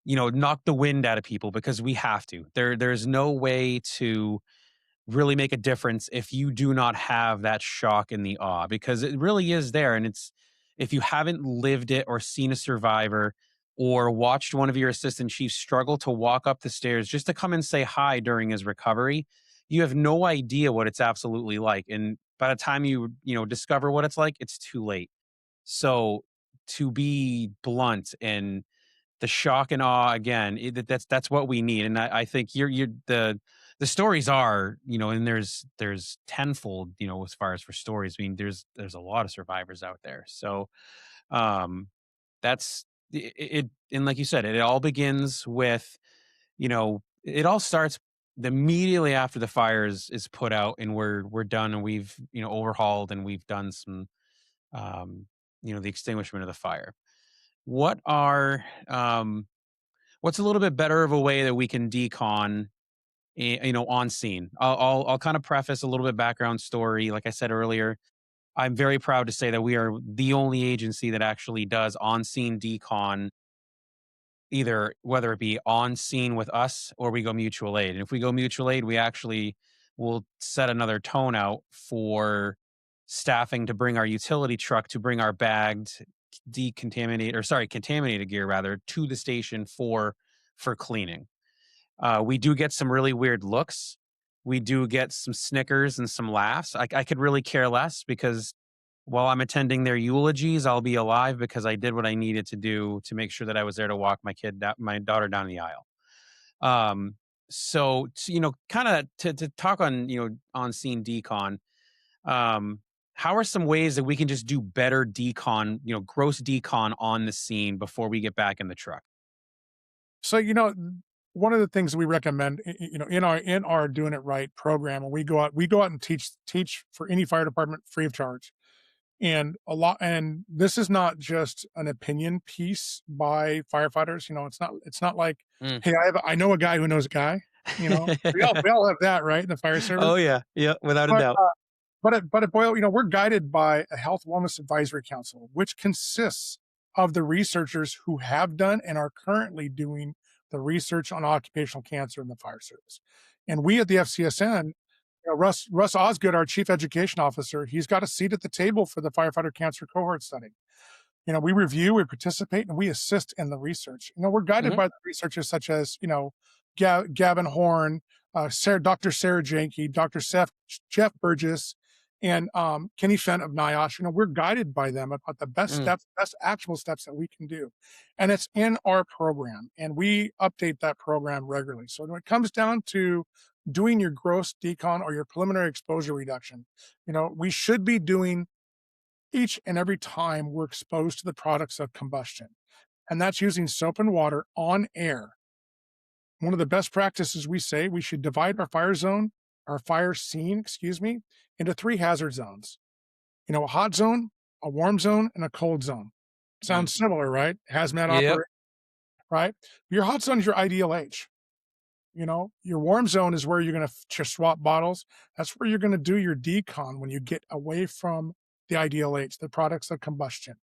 Speaker 1: knock the wind out of people because we have to. There's no way to really make a difference if you do not have that shock and the awe, because it really is there. And it's, if you haven't lived it or seen a survivor or watched one of your assistant chiefs struggle to walk up the stairs just to come and say hi during his recovery, you have no idea what it's absolutely like. And by the time you discover what it's like, it's too late. So, to be blunt, and the shock and awe again, that's what we need. And I think you're the stories are, and there's tenfold, as far as for stories. I mean, there's a lot of survivors out there. So, um that's it. And like you said, it all begins with, it all starts immediately after the fire is put out, and we're done, and we've, overhauled, and we've done some, um the extinguishment of the fire. What are, what's a little bit better of a way that we can decon, on scene? I'll kind of preface a little bit background story. Like I said earlier, I'm very proud to say that we are the only agency that actually does on scene decon, either whether it be on scene with us or we go mutual aid. And if we go mutual aid, we actually will set another tone out for staffing to bring our utility truck to bring our bagged contaminated gear rather to the station for cleaning. We do get some really weird looks. We do get some snickers and some laughs. I could really care less, because while I'm attending their eulogies, I'll be alive because I did what I needed to do to make sure that I was there to walk my daughter down the aisle. Um, so, kind of to talk on, on scene decon. Um, how are some ways that we can just do better decon, gross decon on the scene before we get back in the truck?
Speaker 4: So, one of the things we recommend, in our Doing It Right program, when we go out and teach for any fire department free of charge. And this is not just an opinion piece by firefighters. It's not like,
Speaker 1: Mm.
Speaker 4: hey, I know a guy who knows a guy. We all have that, right, in the fire service.
Speaker 1: Oh yeah, yeah, without a
Speaker 4: But
Speaker 1: doubt.
Speaker 4: we're guided by a health wellness advisory council, which consists of the researchers who have done and are currently doing the research on occupational cancer in the fire service. And we at the FCSN, Russ Osgood, our chief education officer, he's got a seat at the table for the firefighter cancer cohort study. We review, we participate, and we assist in the research. We're guided
Speaker 1: Mhm.
Speaker 4: by the researchers such as, Gavin Horn, Dr. Sarah Janke, Dr. Jeff Burgess, and Kenny Fent of NIOSH. We're guided by them about the best
Speaker 1: Mm.
Speaker 4: steps, best actual steps that we can do. And it's in our program, and we update that program regularly. So when it comes down to doing your gross decon or your preliminary exposure reduction, we should be doing each and every time we're exposed to the products of combustion. And that's using soap and water on air. One of the best practices, we say we should divide our fire scene, into 3 hazard zones. A hot zone, a warm zone, and a cold zone.
Speaker 1: Mm.
Speaker 4: Sounds similar, right? Hazmat
Speaker 1: Yep.
Speaker 4: operation, right? Your hot zone is your ideal H. Your warm zone is where you're going to swap bottles. That's where you're going to do your decon when you get away from the ideal H, the products of combustion.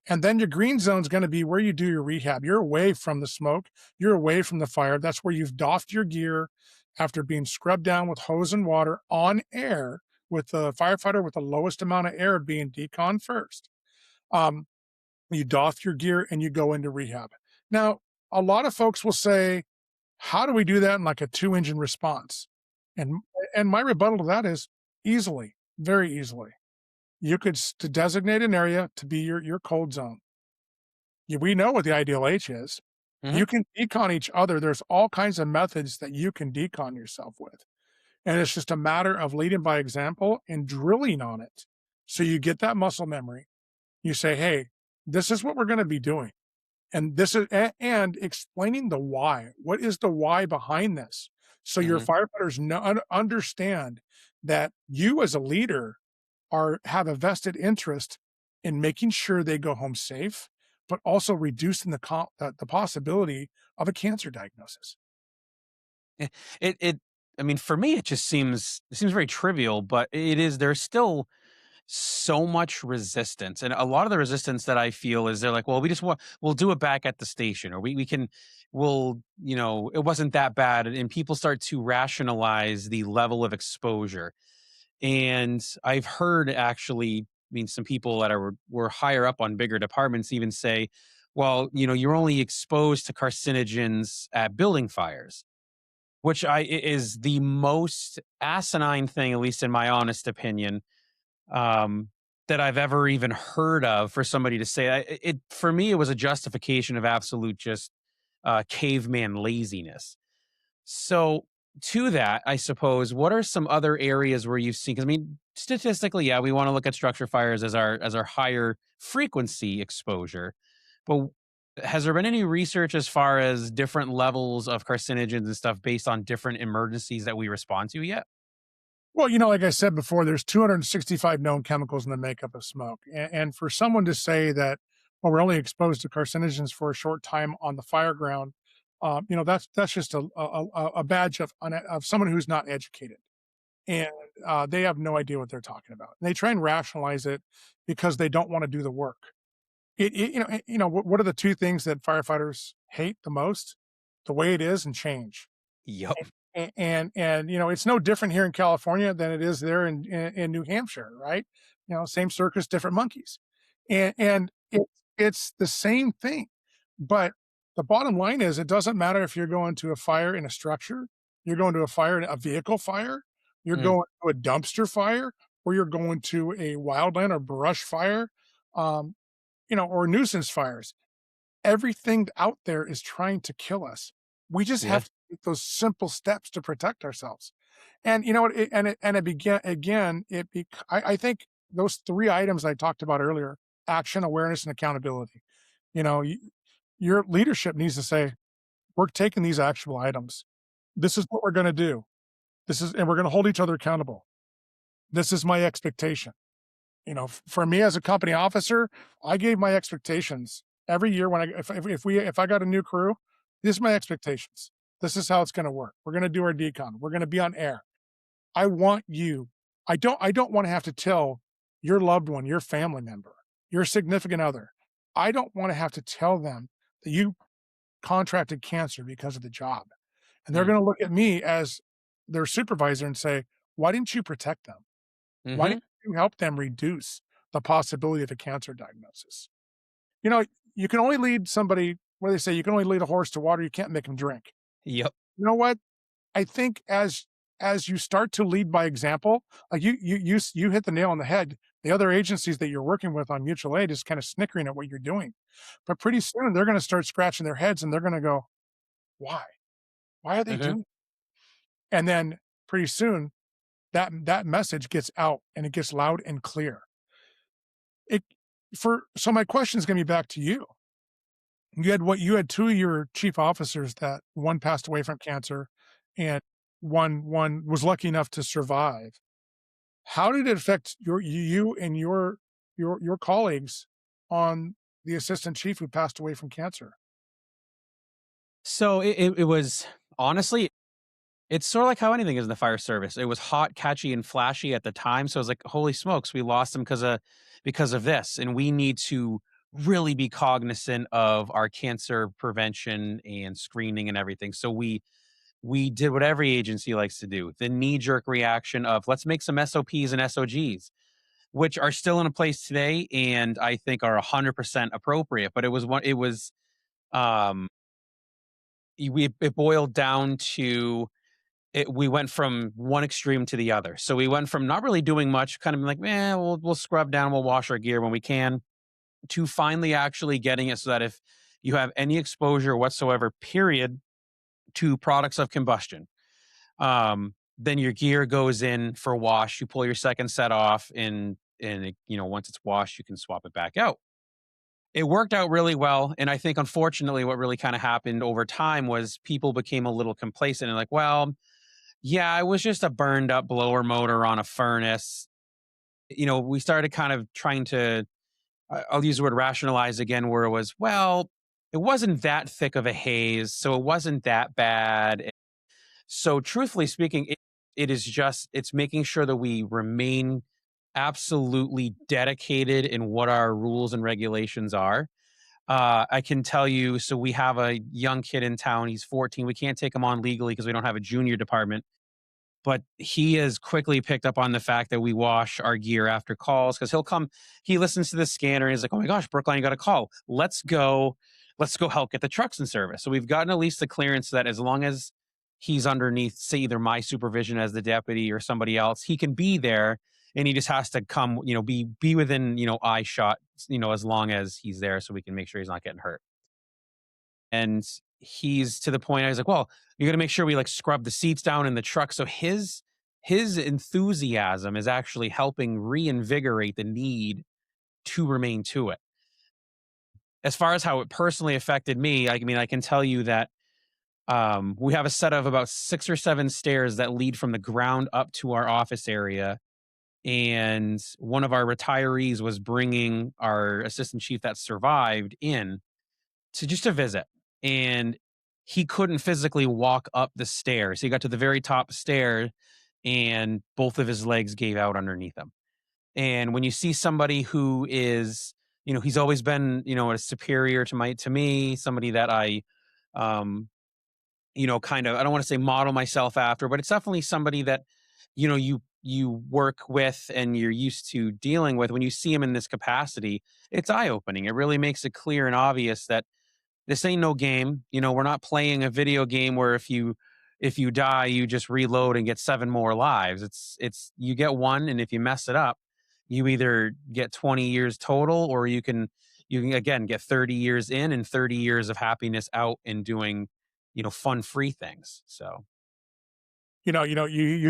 Speaker 4: And then your green zone is going to be where you do your rehab. You're away from the smoke. You're away from the fire. That's where you've doffed your gear after being scrubbed down with hose and water on air, with the firefighter with the lowest amount of air being decon first. Um, you doff your gear and you go into rehab. Now, a lot of folks will say, how do we do that in like a 2-engine response? And and my rebuttal to that is easily, very easily. You could to designate an area to be your cold zone. We know what the ideal H is.
Speaker 1: Mhm.
Speaker 4: You can decon each other. There's all kinds of methods that you can decon yourself with. And it's just a matter of leading by example and drilling on it. So you get that muscle memory. You say, hey, this is what we're going to be doing. And this is and explaining the why. What is the why behind this? So your
Speaker 1: Mhm.
Speaker 4: firefighters understand that you as a leader have a vested interest in making sure they go home safe, but also reducing the possibility of a cancer diagnosis.
Speaker 1: Eh, it I mean, for me, it seems very trivial, but it is, there's still, so much resistance. And a lot of the resistance that I feel is they're like, well, we just want, we'll do it back at the station, or we can, we'll, it wasn't that bad. And people start to rationalize the level of exposure. And I've heard actually, I mean, some people that were higher up on bigger departments even say, well, you're only exposed to carcinogens at building fires, which is the most asinine thing, at least in my honest opinion, um, that I've ever even heard of for somebody to say. It for me, it was a justification of absolute just caveman laziness. So, to that, I suppose, what are some other areas where you've seen? Because I mean, statistically, yeah, we want to look at structure fires as our higher frequency exposure, but has there been any research as far as different levels of carcinogens and stuff based on different emergencies that we respond to yet?
Speaker 4: Well, like I said before, there's 265 known chemicals in the makeup of smoke. And for someone to say that, well, we're only exposed to carcinogens for a short time on the fire ground, that's just a badge of someone who's not educated. And they have no idea what they're talking about. And they try and rationalize it because they don't want to do the work. What are the two things that firefighters hate the most? The way it is and change.
Speaker 1: Yep.
Speaker 4: And it's no different here in California than it is there in New Hampshire, right? Same circus, different monkeys, and it's the same thing. But the bottom line is, it doesn't matter if you're going to a fire in a structure, you're going to a fire in a vehicle fire, you're
Speaker 1: Mm,
Speaker 4: going to a dumpster fire, or you're going to a wildland or brush fire, um, or nuisance fires. Everything out there is trying to kill us. We just
Speaker 1: yeah.
Speaker 4: have to take those simple steps to protect ourselves. And you know what? It began again. I think those three items I talked about earlier: action, awareness, and accountability. You know, you, your leadership needs to say, "We're taking these actionable items. This is what we're going to do. And we're going to hold each other accountable. This is my expectation." For me as a company officer, I gave my expectations every year when if I got a new crew, this is my expectations. This is how it's going to work. We're going to do our decon. We're going to be on air. I want you. I don't want to have to tell your loved one, your family member, your significant other. I don't want to have to tell them that you contracted cancer because of the job. And they're
Speaker 1: Mm,
Speaker 4: going to look at me as their supervisor and say, "Why didn't you protect them? Why
Speaker 1: mm-hmm.
Speaker 4: didn't you help them reduce the possibility of a cancer diagnosis?" You know, you can only lead somebody, what do they say, you can only lead a horse to water, you can't make him drink.
Speaker 1: Yep.
Speaker 4: You know what? I think as you start to lead by example, like you hit the nail on the head. The other agencies that you're working with on mutual aid is kind of snickering at what you're doing. But pretty soon they're going to start scratching their heads and they're going to go, "Why? Why are they
Speaker 1: Hmm.
Speaker 4: doing?" And then pretty soon that message gets out and it gets loud and clear. It so my question is going to be back to you. You had two of your chief officers that one passed away from cancer and one was lucky enough to survive. How did it affect you and your colleagues on the assistant chief who passed away from cancer?
Speaker 1: So it was honestly, it's sort of like how anything is in the fire service. It was hot, catchy, and flashy at the time. So I was like, holy smokes, we lost him because of this. And we need to really be cognizant of our cancer prevention and screening and everything. So we did what every agency likes to do, the knee-jerk reaction of let's make some SOPs and SOGs, which are still in place today and I think are 100% appropriate. But um it boiled down to it, we went from one extreme to the other. So we went from not really doing much, kind of like, we'll scrub down, we'll wash our gear when we can, to finally actually getting it so that if you have any exposure whatsoever, period, to products of combustion, then your gear goes in for wash. You pull your second set off, and once it's washed, you can swap it back out. It worked out really well, and I think unfortunately, what really kind of happened over time was people became a little complacent and like, well, yeah, it was just a burned up blower motor on a furnace. We started kind of trying to, I'll use the word rationalize again, where it was, well, it wasn't that thick of a haze, so it wasn't that bad. So, truthfully speaking, it's making sure that we remain absolutely dedicated in what our rules and regulations are. I can tell you, so we have a young kid in town. He's 14. We can't take him on legally because we don't have a junior department. But he has quickly picked up on the fact that we wash our gear after calls because he'll come, he listens to the scanner and he's like, oh my gosh, Brookline, you got a call. Let's go help get the trucks in service. So we've gotten at least the clearance that as long as he's underneath, say, either my supervision as the deputy or somebody else, he can be there and he just has to come, be within, eye shot, as long as he's there so we can make sure he's not getting hurt. And he's to the point I was like, well, you got to make sure we like scrub the seats down in the truck. So his enthusiasm is actually helping reinvigorate the need to remain to it. As far as how it personally affected me, I mean, I can tell you that we have a set of about 6 or 7 stairs that lead from the ground up to our office area. And one of our retirees was bringing our assistant chief that survived in to just a visit. And he couldn't physically walk up the stairs. He got to the very top stair and both of his legs gave out underneath him. And when you see somebody who is, he's always been, a superior to me, somebody that I um kind of, I don't want to say model myself after, but it's definitely somebody that, you work with and you're used to dealing with. When you see him in this capacity, it's eye opening. It really makes it clear and obvious that this ain't no game. We're not playing a video game where if you die, you just reload and get 7 more lives. It's you get one, and if you mess it up, you either get 20 years total, or you can again get 30 years in and 30 years of happiness out and doing, fun free things. So,
Speaker 4: You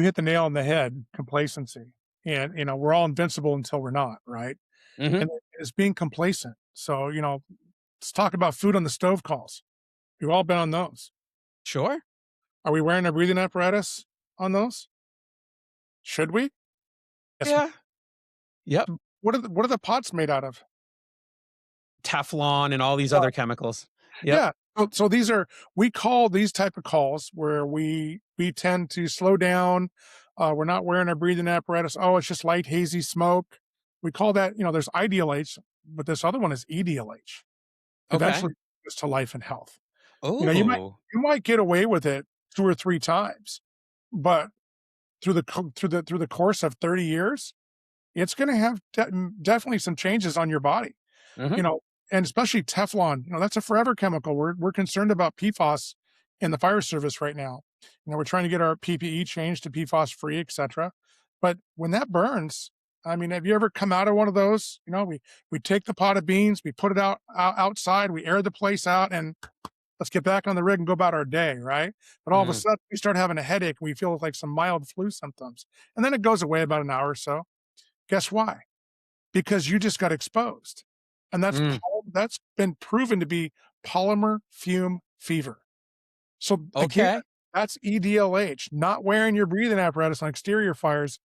Speaker 4: hit the nail on the head, complacency. And, we're all invincible until we're not, right?
Speaker 1: mhm,
Speaker 4: And it's being complacent. So, let's talk about food on the stove calls. We've all been on those.
Speaker 1: sure.
Speaker 4: Are we wearing a breathing apparatus on those? Should we? Yes.
Speaker 1: Yeah. Yep.
Speaker 4: What are the pots made out of?
Speaker 1: Teflon and all these
Speaker 4: Well,
Speaker 1: other chemicals. Yep.
Speaker 4: yeah. So we call these type of calls where we tend to slow down. We're not wearing a breathing apparatus. Oh, it's just light hazy smoke. We call that, there's IDLH, but this other one is EDLH.
Speaker 1: Okay.
Speaker 4: Eventually it's to life and health. You know, you might
Speaker 1: Oh.
Speaker 4: you might get away with it 2 or 3 times, but through the course of 30 years, it's gonna have definitely some changes on your body,
Speaker 1: Mhm.
Speaker 4: you know, and especially Teflon, that's a forever chemical. We're concerned about PFAS in the fire service right now. We're trying to get our PPE changed to PFAS free, et cetera. But when that burns, I mean, have you ever come out of one of those? We take the pot of beans, we put it outside, we air the place out, and let's get back on the rig and go about our day, right? But all of a
Speaker 1: Mm.
Speaker 4: sudden, we start having a headache. We feel like some mild flu symptoms, and then it goes away about an hour or so. Guess why? Because you just got exposed, and
Speaker 1: Mm.
Speaker 4: that's been proven to be polymer fume fever. So again,
Speaker 1: Okay.
Speaker 4: that's EDLH. Not wearing your breathing apparatus on exterior fires,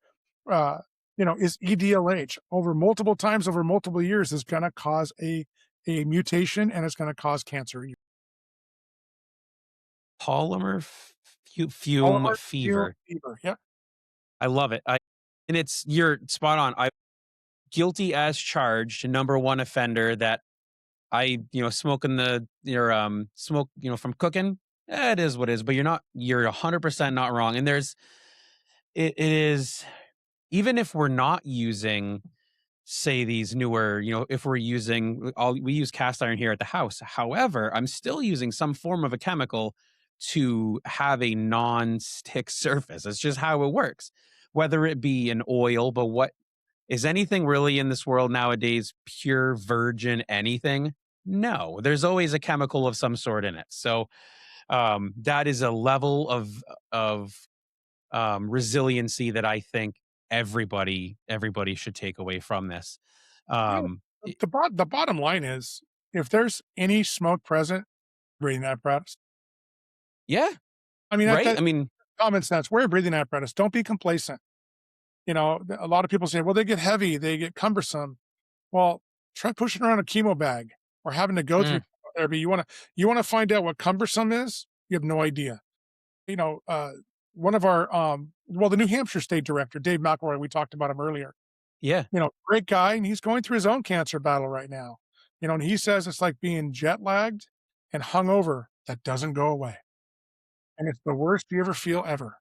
Speaker 4: uh, is EDLH over multiple times over multiple years is going to cause a mutation, and it's going to cause cancer.
Speaker 1: Polymer fume
Speaker 4: Polymer fume
Speaker 1: fever.
Speaker 4: fever. Yep.
Speaker 1: I love it. And you're spot on. I guilty as charged, number one offender that smoking your smoke, from cooking. It is what it is, but you're 100% not wrong. And it is, even if we're not using, say, these newer, if we're using we use cast iron here at the house. However, I'm still using some form of a chemical to have a non-stick surface. It's just how it works. Whether it be an oil, but what is anything really in this world nowadays pure virgin anything? No, there's always a chemical of some sort in it. So that is a level of resiliency that I think everybody should take away from this.
Speaker 4: Yeah.
Speaker 1: Um,
Speaker 4: The bottom line is, if there's any smoke present, breathing apparatus.
Speaker 1: yeah,
Speaker 4: I mean,
Speaker 1: right.
Speaker 4: that
Speaker 1: I mean,
Speaker 4: common sense. Wear a breathing apparatus. Don't be complacent. A lot of people say, well, they get heavy, they get cumbersome. Well, try pushing around a chemo bag or having to go through
Speaker 1: mm,
Speaker 4: therapy. You wanna find out what cumbersome is? You have no idea. You know, uh, One of our, the New Hampshire state director, Dave McElroy, we talked about him earlier.
Speaker 1: Yeah.
Speaker 4: Great guy, and he's going through his own cancer battle right now. And he says it's like being jet lagged and hungover that doesn't go away, and it's the worst you ever feel ever.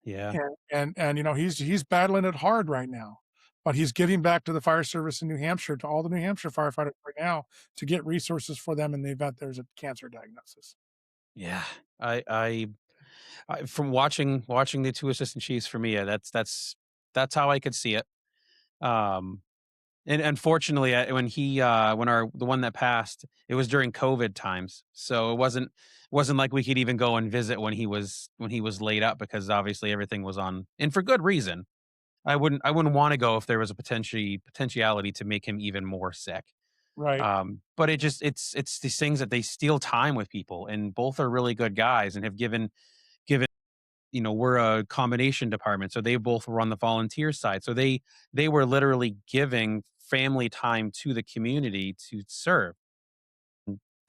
Speaker 1: Yeah.
Speaker 4: And he's battling it hard right now, but he's giving back to the fire service in New Hampshire, to all the New Hampshire firefighters right now, to get resources for them in the event there's a cancer diagnosis.
Speaker 1: Yeah. I from watching the two assistant chiefs for me, that's how I could see it. Um, and unfortunately, when the one that passed, it was during COVID times, so it wasn't like we could even go and visit when he was laid up because obviously everything was on, and for good reason. I wouldn't want to go if there was a potentiality to make him even more sick.
Speaker 4: Right.
Speaker 1: But it's these things that they steal time with people, and both are really good guys and have given we're a combination department, so they both were on the volunteer side. So they were literally giving family time to the community to serve.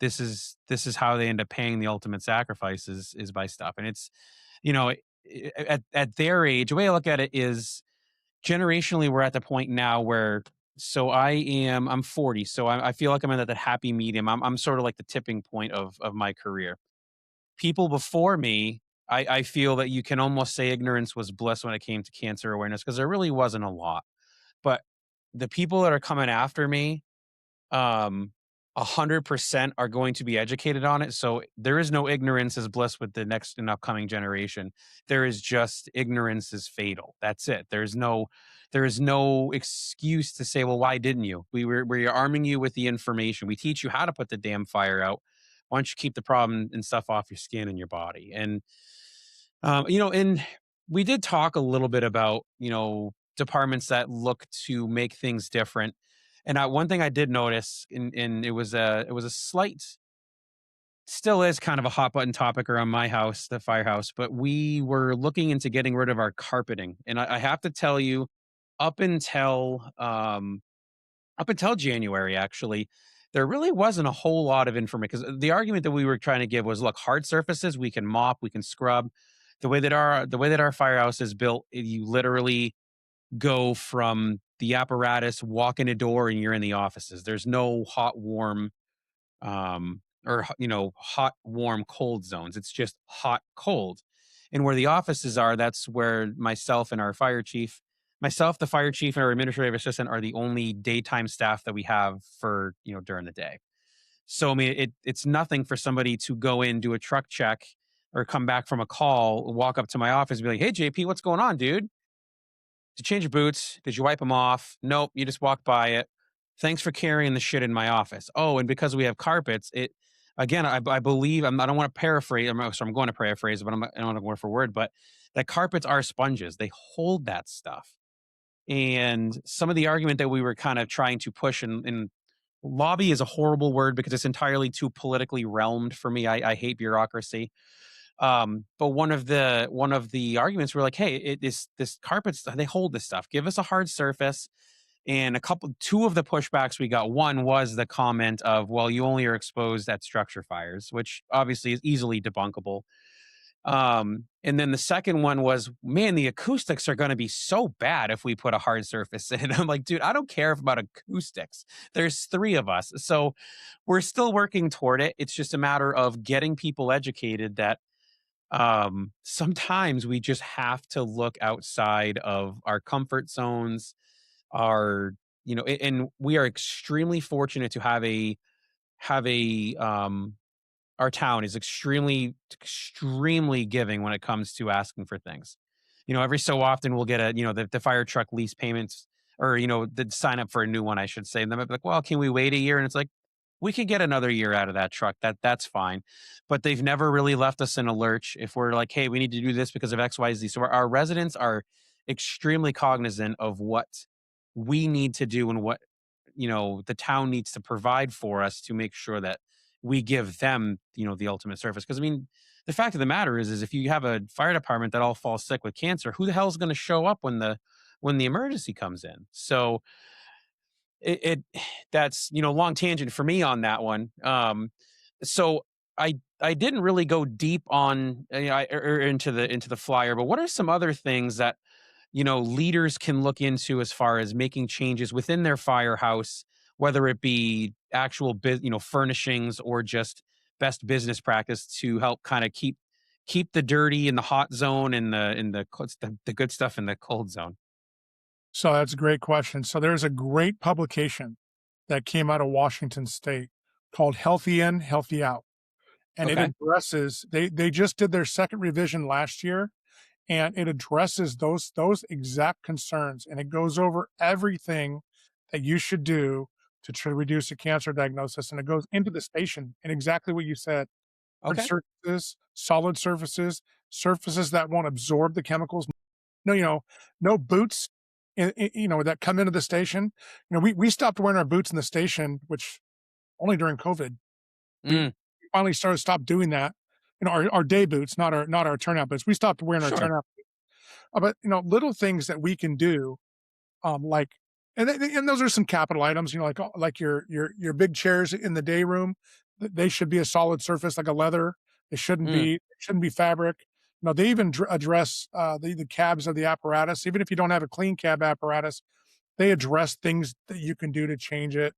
Speaker 1: This is how they end up paying the ultimate sacrifice is by stuff. And it's you know at their age, the way I look at it is generationally we're at the point now where so I'm 40, so I feel like I'm at that happy medium. I'm sort of like the tipping point of my career. People before me, I feel that you can almost say ignorance was bliss when it came to cancer awareness because there really wasn't a lot. But the people that are coming after me, um, 100% are going to be educated on it. So there is no ignorance is bliss with the next and upcoming generation. There is just ignorance is fatal. That's it. There is no excuse to say, well, why didn't you? We're arming you with the information. We teach you how to put the damn fire out. Why don't you keep the problem and stuff off your skin and your body? And we did talk a little bit about, departments that look to make things different. And one thing I did notice, and it was a slight, still is kind of a hot button topic around my house, the firehouse, but we were looking into getting rid of our carpeting. And I have to tell you, up until up until January, actually, there really wasn't a whole lot of information because the argument that we were trying to give was, look, hard surfaces we can mop, we can scrub. The way that our firehouse is built, you literally go from the apparatus, walk in a door, and you're in the offices. There's no hot, warm, hot, warm, cold zones. It's just hot, cold. And where the offices are, that's where myself, the fire chief, and our administrative assistant are the only daytime staff that we have for, during the day. So, I mean, it's nothing for somebody to go in, do a truck check, or come back from a call, walk up to my office and be like, hey, JP, what's going on, dude? Did you change your boots? Did you wipe them off? Nope, you just walked by it. Thanks for carrying the shit in my office. Oh, and because we have carpets, it again, I believe I don't want to paraphrase. I'm going to paraphrase, but I don't want to word for word. But that carpets are sponges; they hold that stuff. And some of the argument that we were kind of trying to push and lobby is a horrible word because it's entirely too politically realmed for me. I hate bureaucracy. But one of the arguments were like, hey, this carpets, they hold this stuff. Give us a hard surface. And two of the pushbacks we got. One was the comment of, well, you only are exposed at structure fires, which obviously is easily debunkable. And then the second one was, man, the acoustics are going to be so bad if we put a hard surface in. I'm like, dude, I don't care about acoustics. There's three of us. So we're still working toward it. It's just a matter of getting people educated that sometimes we just have to look outside of our comfort zones, and we are extremely fortunate to have a our town is extremely giving when it comes to asking for things. Every so often we'll get the fire truck lease payments, or the sign up for a new one, I should say. And then I'd be like, well, can we wait a year? And it's like, we could get another year out of that truck. That's fine. But they've never really left us in a lurch if we're like, hey, we need to do this because of XYZ. So our residents are extremely cognizant of what we need to do and what the town needs to provide for us to make sure that we give them the ultimate service. Because I mean, the fact of the matter is if you have a fire department that all falls sick with cancer, who the hell is going to show up when the emergency comes in? So it that's long tangent for me on that one. So I didn't really go deep on into the flyer, but what are some other things that leaders can look into as far as making changes within their firehouse, whether it be actual furnishings or just best business practice to help kind of keep the dirty in the hot zone and the good stuff in the cold zone.
Speaker 4: So that's a great question. So there's a great publication that came out of Washington State called Healthy In, Healthy Out. And it
Speaker 1: Okay.
Speaker 4: addresses they just did their second revision last year, and it addresses those exact concerns, and it goes over everything that you should do to try to reduce a cancer diagnosis, and it goes into the station and exactly what you said. Hard
Speaker 1: Okay.
Speaker 4: surfaces, solid surfaces, surfaces that won't absorb the chemicals. No, no boots that come into the station. We stopped wearing our boots in the station, which only during COVID. We
Speaker 1: Mm,
Speaker 4: finally stopped doing that. Our day boots, not our turnout boots. We stopped wearing our
Speaker 1: sure.
Speaker 4: turnout. But little things that we can do, like, and those are some capital items. Like your big chairs in the day room. They should be a solid surface, like a leather.
Speaker 1: Mm.
Speaker 4: It shouldn't be fabric. They even address the cabs of the apparatus. Even if you don't have a clean cab apparatus, they address things that you can do to change it,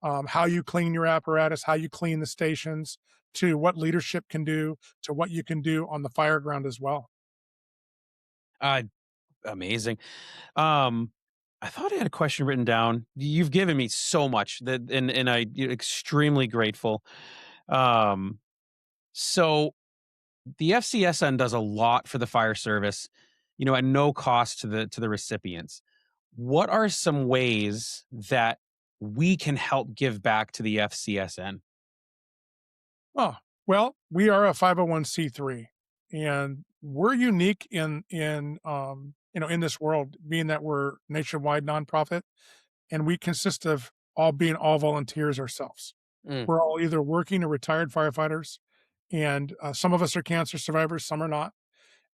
Speaker 4: how you clean your apparatus, how you clean the stations, to what leadership can do, to what you can do on the fire ground as well.
Speaker 1: Uh, Amazing. Um, I thought I had a question written down. You've given me so much that, and I'm extremely grateful. Um, so the FCSN does a lot for the fire service, at no cost to the recipients. What are some ways that we can help give back to the FCSN?
Speaker 4: Oh, well, we are a 501(c)(3), and we're unique in this world, being that we're nationwide nonprofit, and we consist of all volunteers ourselves.
Speaker 1: Mm,
Speaker 4: We're all either working or retired firefighters, and some of us are cancer survivors, some are not.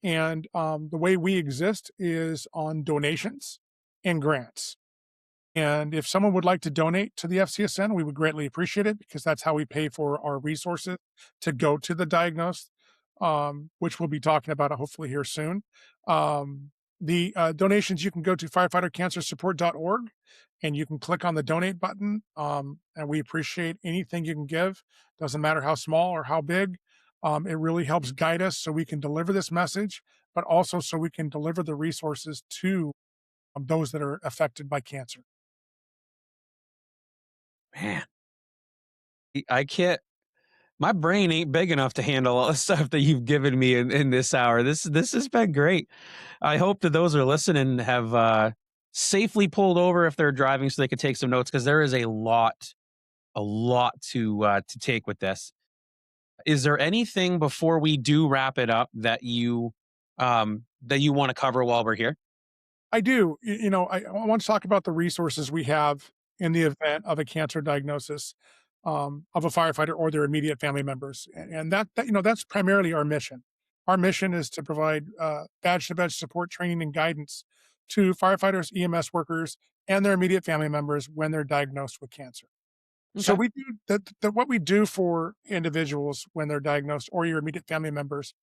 Speaker 4: And the way we exist is on donations and grants. And if someone would like to donate to the FCSN, we would greatly appreciate it because that's how we pay for our resources to go to the diagnosed, which we'll be talking about hopefully here soon. Um, the donations, you can go to firefightercancersupport.org and you can click on the donate button. And we appreciate anything you can give. Doesn't matter how small or how big. It really helps guide us so we can deliver this message, but also so we can deliver the resources to those that are affected by cancer.
Speaker 1: man, I can't. My brain ain't big enough to handle all the stuff that you've given me in this hour. This has been great. I hope that those are listening have safely pulled over if they're driving so they could take some notes because there is a lot to take with this. Is there anything before we do wrap it up that you want to cover while we're here?
Speaker 4: I do. I want to talk about the resources we have in the event of a cancer diagnosis of a firefighter or their immediate family members, and that's primarily our mission. Our mission is to provide badge to badge support, training, and guidance to firefighters, EMS workers, and their immediate family members when they're diagnosed with cancer. So
Speaker 1: Okay.
Speaker 4: we do that. What we do for individuals when they're diagnosed or your immediate family members,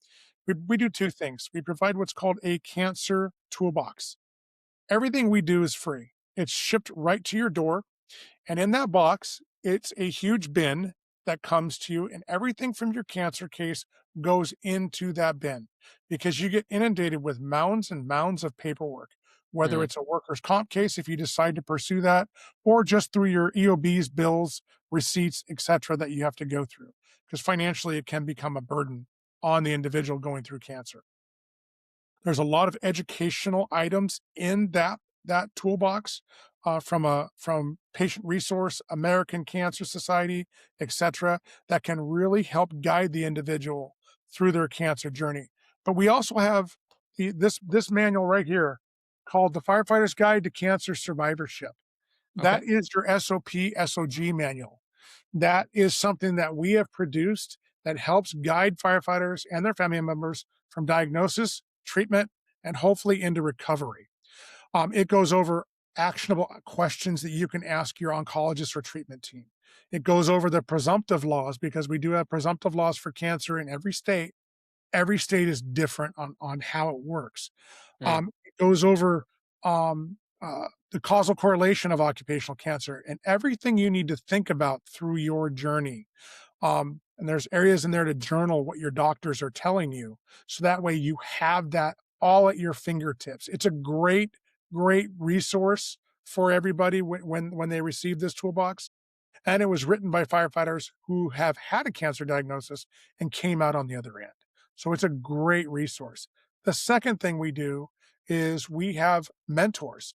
Speaker 4: we do two things. We provide what's called a cancer toolbox. Everything we do is free. It's shipped right to your door. And in that box, it's a huge bin that comes to you, and everything from your cancer case goes into that bin because you get inundated with mounds and mounds of paperwork, whether
Speaker 1: Mm,
Speaker 4: it's a workers' comp case, if you decide to pursue that, or just through your EOBs, bills, receipts, etc., that you have to go through. Because financially, it can become a burden on the individual going through cancer. There's a lot of educational items in that toolbox, from Patient Resource, American Cancer Society, etc., that can really help guide the individual through their cancer journey. But we also have this manual right here called the Firefighter's Guide to Cancer Survivorship.
Speaker 1: okay.
Speaker 4: That is your SOG manual. That is something that we have produced that helps guide firefighters and their family members from diagnosis, treatment, and hopefully into recovery. It goes over actionable questions that you can ask your oncologist or treatment team. It goes over the presumptive laws because we do have presumptive laws for cancer in every state. Every state is different on how it works.
Speaker 1: Mm,
Speaker 4: It goes over the causal correlation of occupational cancer and everything you need to think about through your journey. And there's areas in there to journal what your doctors are telling you. So that way you have that all at your fingertips. It's a great, great resource for everybody when they receive this toolbox. And it was written by firefighters who have had a cancer diagnosis and came out on the other end. So it's a great resource. The second thing we do is we have mentors.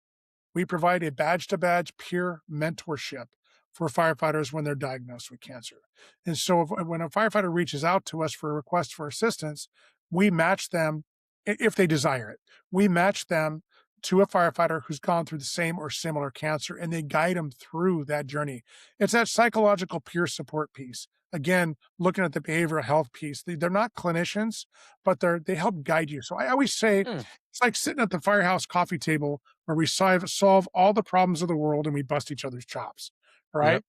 Speaker 4: We provide a badge to badge peer mentorship for firefighters when they're diagnosed with cancer. And so when a firefighter reaches out to us for a request for assistance, we match them if they desire it. We match them to a firefighter who's gone through the same or similar cancer and they guide them through that journey. It's that psychological peer support piece. Again, looking at the behavioral health piece, they're not clinicians, but they help guide you. So I always say
Speaker 1: Mm,
Speaker 4: it's like sitting at the firehouse coffee table where we solve all the problems of the world and we bust each other's chops, right?
Speaker 1: yep.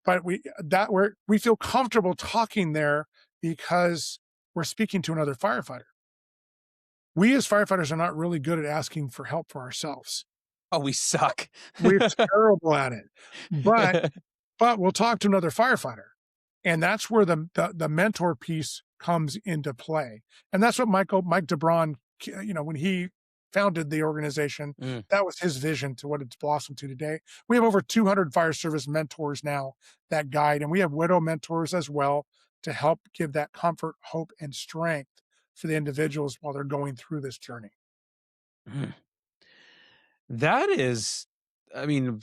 Speaker 4: But we feel comfortable talking there because we're speaking to another firefighter. We as firefighters are not really good at asking for help for ourselves.
Speaker 1: Oh, we suck.
Speaker 4: We're terrible at it. But we'll talk to another firefighter. And that's where the mentor piece comes into play. And that's what Mike DeBron, when he founded the organization,
Speaker 1: Mm.
Speaker 4: that was his vision to what it's blossomed to today. We have over 200 fire service mentors now that guide, and we have widow mentors as well to help give that comfort, hope, and strength for the individuals while they're going through this journey.
Speaker 1: Mm. That is, I mean,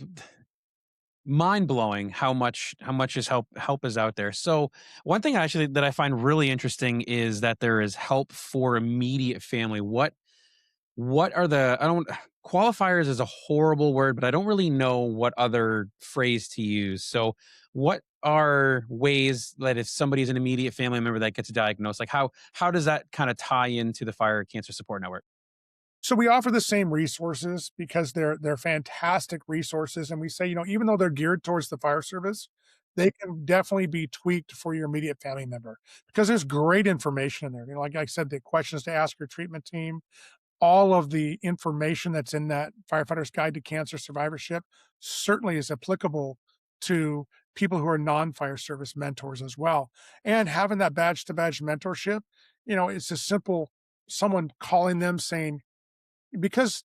Speaker 1: mind blowing how much is help is out there. So one thing actually that I find really interesting is that there is help for immediate family. What are the I don't qualifiers is a horrible word, but I don't really know what other phrase to use. So what are ways that if somebody's an immediate family member that gets diagnosed, like how does that kind of tie into the fire cancer support network?
Speaker 4: So we offer the same resources because they're fantastic resources, and we say, even though they're geared towards the fire service, they can definitely be tweaked for your immediate family member because there's great information in there. Like I said, the questions to ask your treatment team, all of the information that's in that Firefighter's Guide to Cancer Survivorship certainly is applicable to people who are non-fire service mentors as well. And having that badge to badge mentorship, it's as simple someone calling them saying, because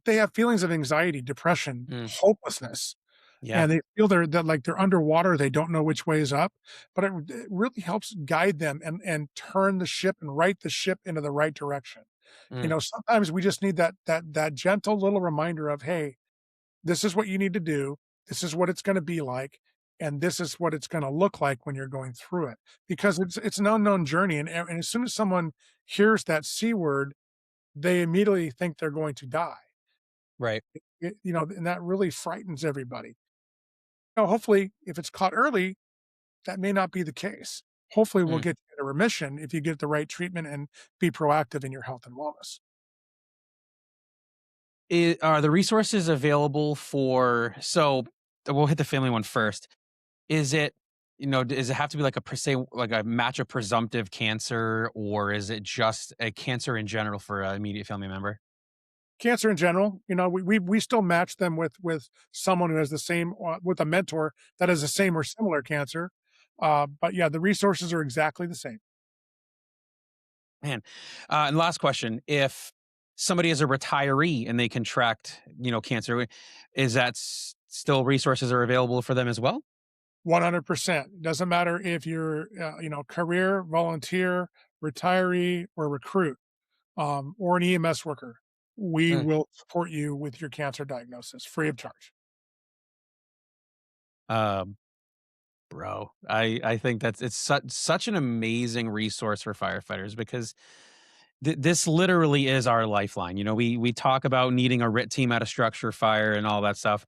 Speaker 4: they have feelings of anxiety, depression,
Speaker 1: Mm,
Speaker 4: hopelessness,
Speaker 1: yeah.
Speaker 4: and they feel that like they're underwater, they don't know which way is up, but it really helps guide them and turn the ship and right the ship into the right direction.
Speaker 1: Mm,
Speaker 4: Sometimes we just need that gentle little reminder of, "Hey, this is what you need to do. This is what it's gonna be like, and this is what it's gonna look like when you're going through it." Because it's an unknown journey, and as soon as someone hears that C word, they immediately think they're going to die.
Speaker 1: right.
Speaker 4: And that really frightens everybody. Hopefully, if it's caught early, that may not be the case. Hopefully, we'll
Speaker 1: Mm.
Speaker 4: get you to remission if you get the right treatment and be proactive in your health and wellness.
Speaker 1: Are the resources available for so we'll hit the family one first. Is it, does it have to be like a per se, like a match of presumptive cancer, or is it just a cancer in general for an immediate family member?
Speaker 4: Cancer in general, we still match them with someone who has the same with a mentor that has the same or similar cancer. But yeah, the resources are exactly the same.
Speaker 1: Man. And last question. If somebody is a retiree and they contract, cancer, is that still resources are available for them as well?
Speaker 4: 100%. Doesn't matter if you're, career, volunteer, retiree, or recruit, or an EMS worker. We
Speaker 1: Mm.
Speaker 4: will support you with your cancer diagnosis free of charge.
Speaker 1: Um, Bro, I think it's such an amazing resource for firefighters because this literally is our lifeline. We talk about needing a RIT team at a structure fire and all that stuff.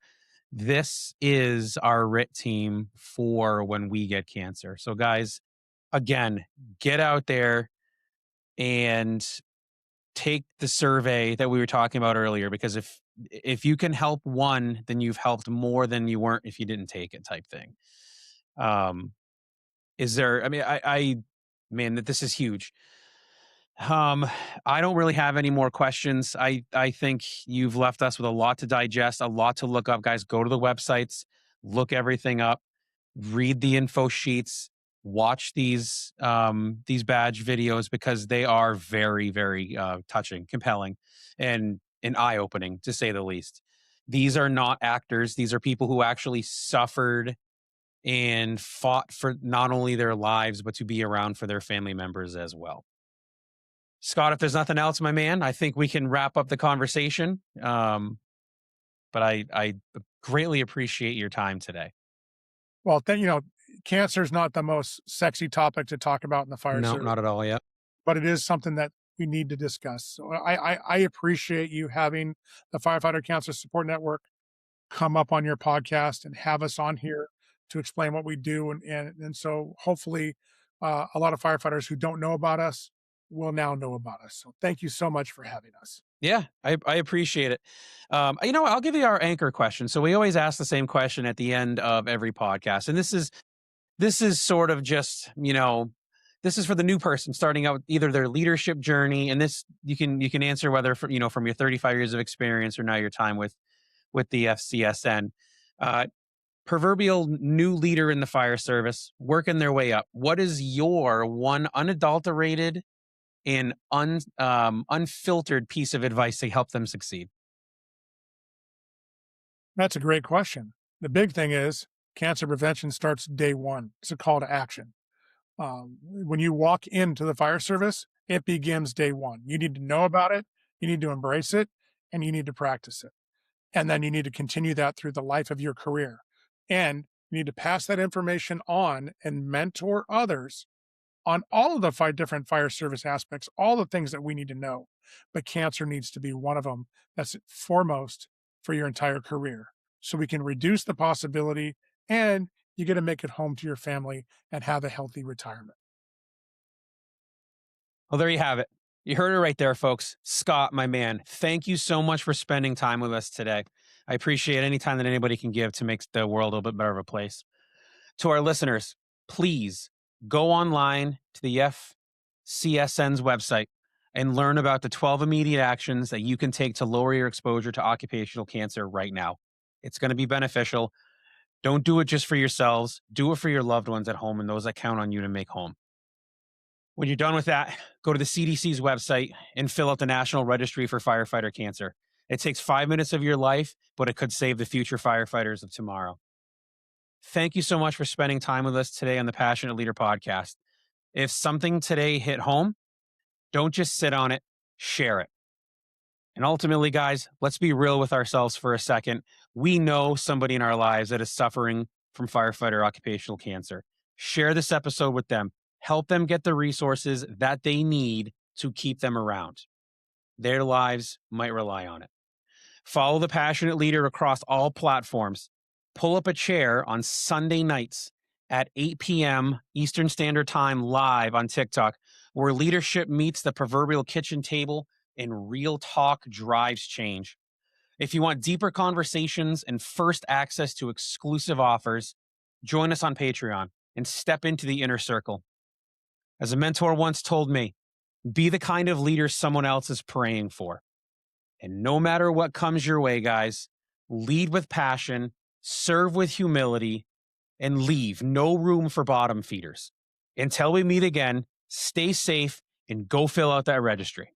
Speaker 1: This is our RIT team for when we get cancer. So guys, again, get out there and take the survey that we were talking about earlier because if you can help one, then you've helped more than you weren't if you didn't take it type thing. Um is there I mean I man, that this is huge. Um, I don't really have any more questions. I think you've left us with a lot to digest, a lot to look up, guys. Go to the websites, look everything up, read the info sheets, watch these badge videos because they are very, very touching, compelling, and eye opening to say the least. These are not actors. These are people who actually suffered and fought for not only their lives but to be around for their family members as well. Scott, if there's nothing else, my man, I think we can wrap up the conversation. But I greatly appreciate your time today.
Speaker 4: Well, cancer is not the most sexy topic to talk about in the fire
Speaker 1: No,
Speaker 4: service,
Speaker 1: not at all. Yep.
Speaker 4: but it is something that we need to discuss. So I appreciate you having the Firefighter Cancer Support Network come up on your podcast and have us on here to explain what we do. And so hopefully a lot of firefighters who don't know about us will now know about us. So thank you so much for having us.
Speaker 1: Yeah, I appreciate it. What? I'll give you our anchor question. So we always ask the same question at the end of every podcast, and this is sort of just this is for the new person starting out either their leadership journey, and this you can answer whether from your 35 years of experience or now your time with the FCSN. Proverbial new leader in the fire service, working their way up. What is your one unadulterated and unfiltered piece of advice to help them succeed?
Speaker 4: That's a great question. The big thing is cancer prevention starts day one. It's a call to action. When you walk into the fire service, it begins day one. You need to know about it, you need to embrace it, and you need to practice it. And then you need to continue that through the life of your career. And you need to pass that information on and mentor others on all of the different fire service aspects, all the things that we need to know. But cancer needs to be one of them that's foremost for your entire career. So we can reduce the possibility and you get to make it home to your family and have a healthy retirement.
Speaker 1: Well, there you have it. You heard it right there, folks. Scott, my man, thank you so much for spending time with us today. I appreciate any time that anybody can give to make the world a little bit better of a place. To our listeners, please go online to the FCSN's website and learn about the 12 immediate actions that you can take to lower your exposure to occupational cancer right now. It's going to be beneficial. Don't do it just for yourselves. Do it for your loved ones at home and those that count on you to make home. When you're done with that, go to the CDC's website and fill out the National Registry for Firefighter Cancer. It takes 5 minutes of your life, but it could save the future firefighters of tomorrow. Thank you so much for spending time with us today on the Passionate Leader podcast. If something today hit home, don't just sit on it, share it. And ultimately, guys, let's be real with ourselves for a second. We know somebody in our lives that is suffering from firefighter occupational cancer. Share this episode with them. Help them get the resources that they need to keep them around. Their lives might rely on it. Follow the Passionate Leader across all platforms. Pull up a chair on Sunday nights at 8 p.m. Eastern Standard Time live on TikTok, where leadership meets the proverbial kitchen table and real talk drives change. If you want deeper conversations and first access to exclusive offers, join us on Patreon and step into the inner circle. As a mentor once told me, be the kind of leader someone else is praying for. And no matter what comes your way, guys, lead with passion, serve with humility, and leave no room for bottom feeders. Until we meet again, stay safe and go fill out that registry.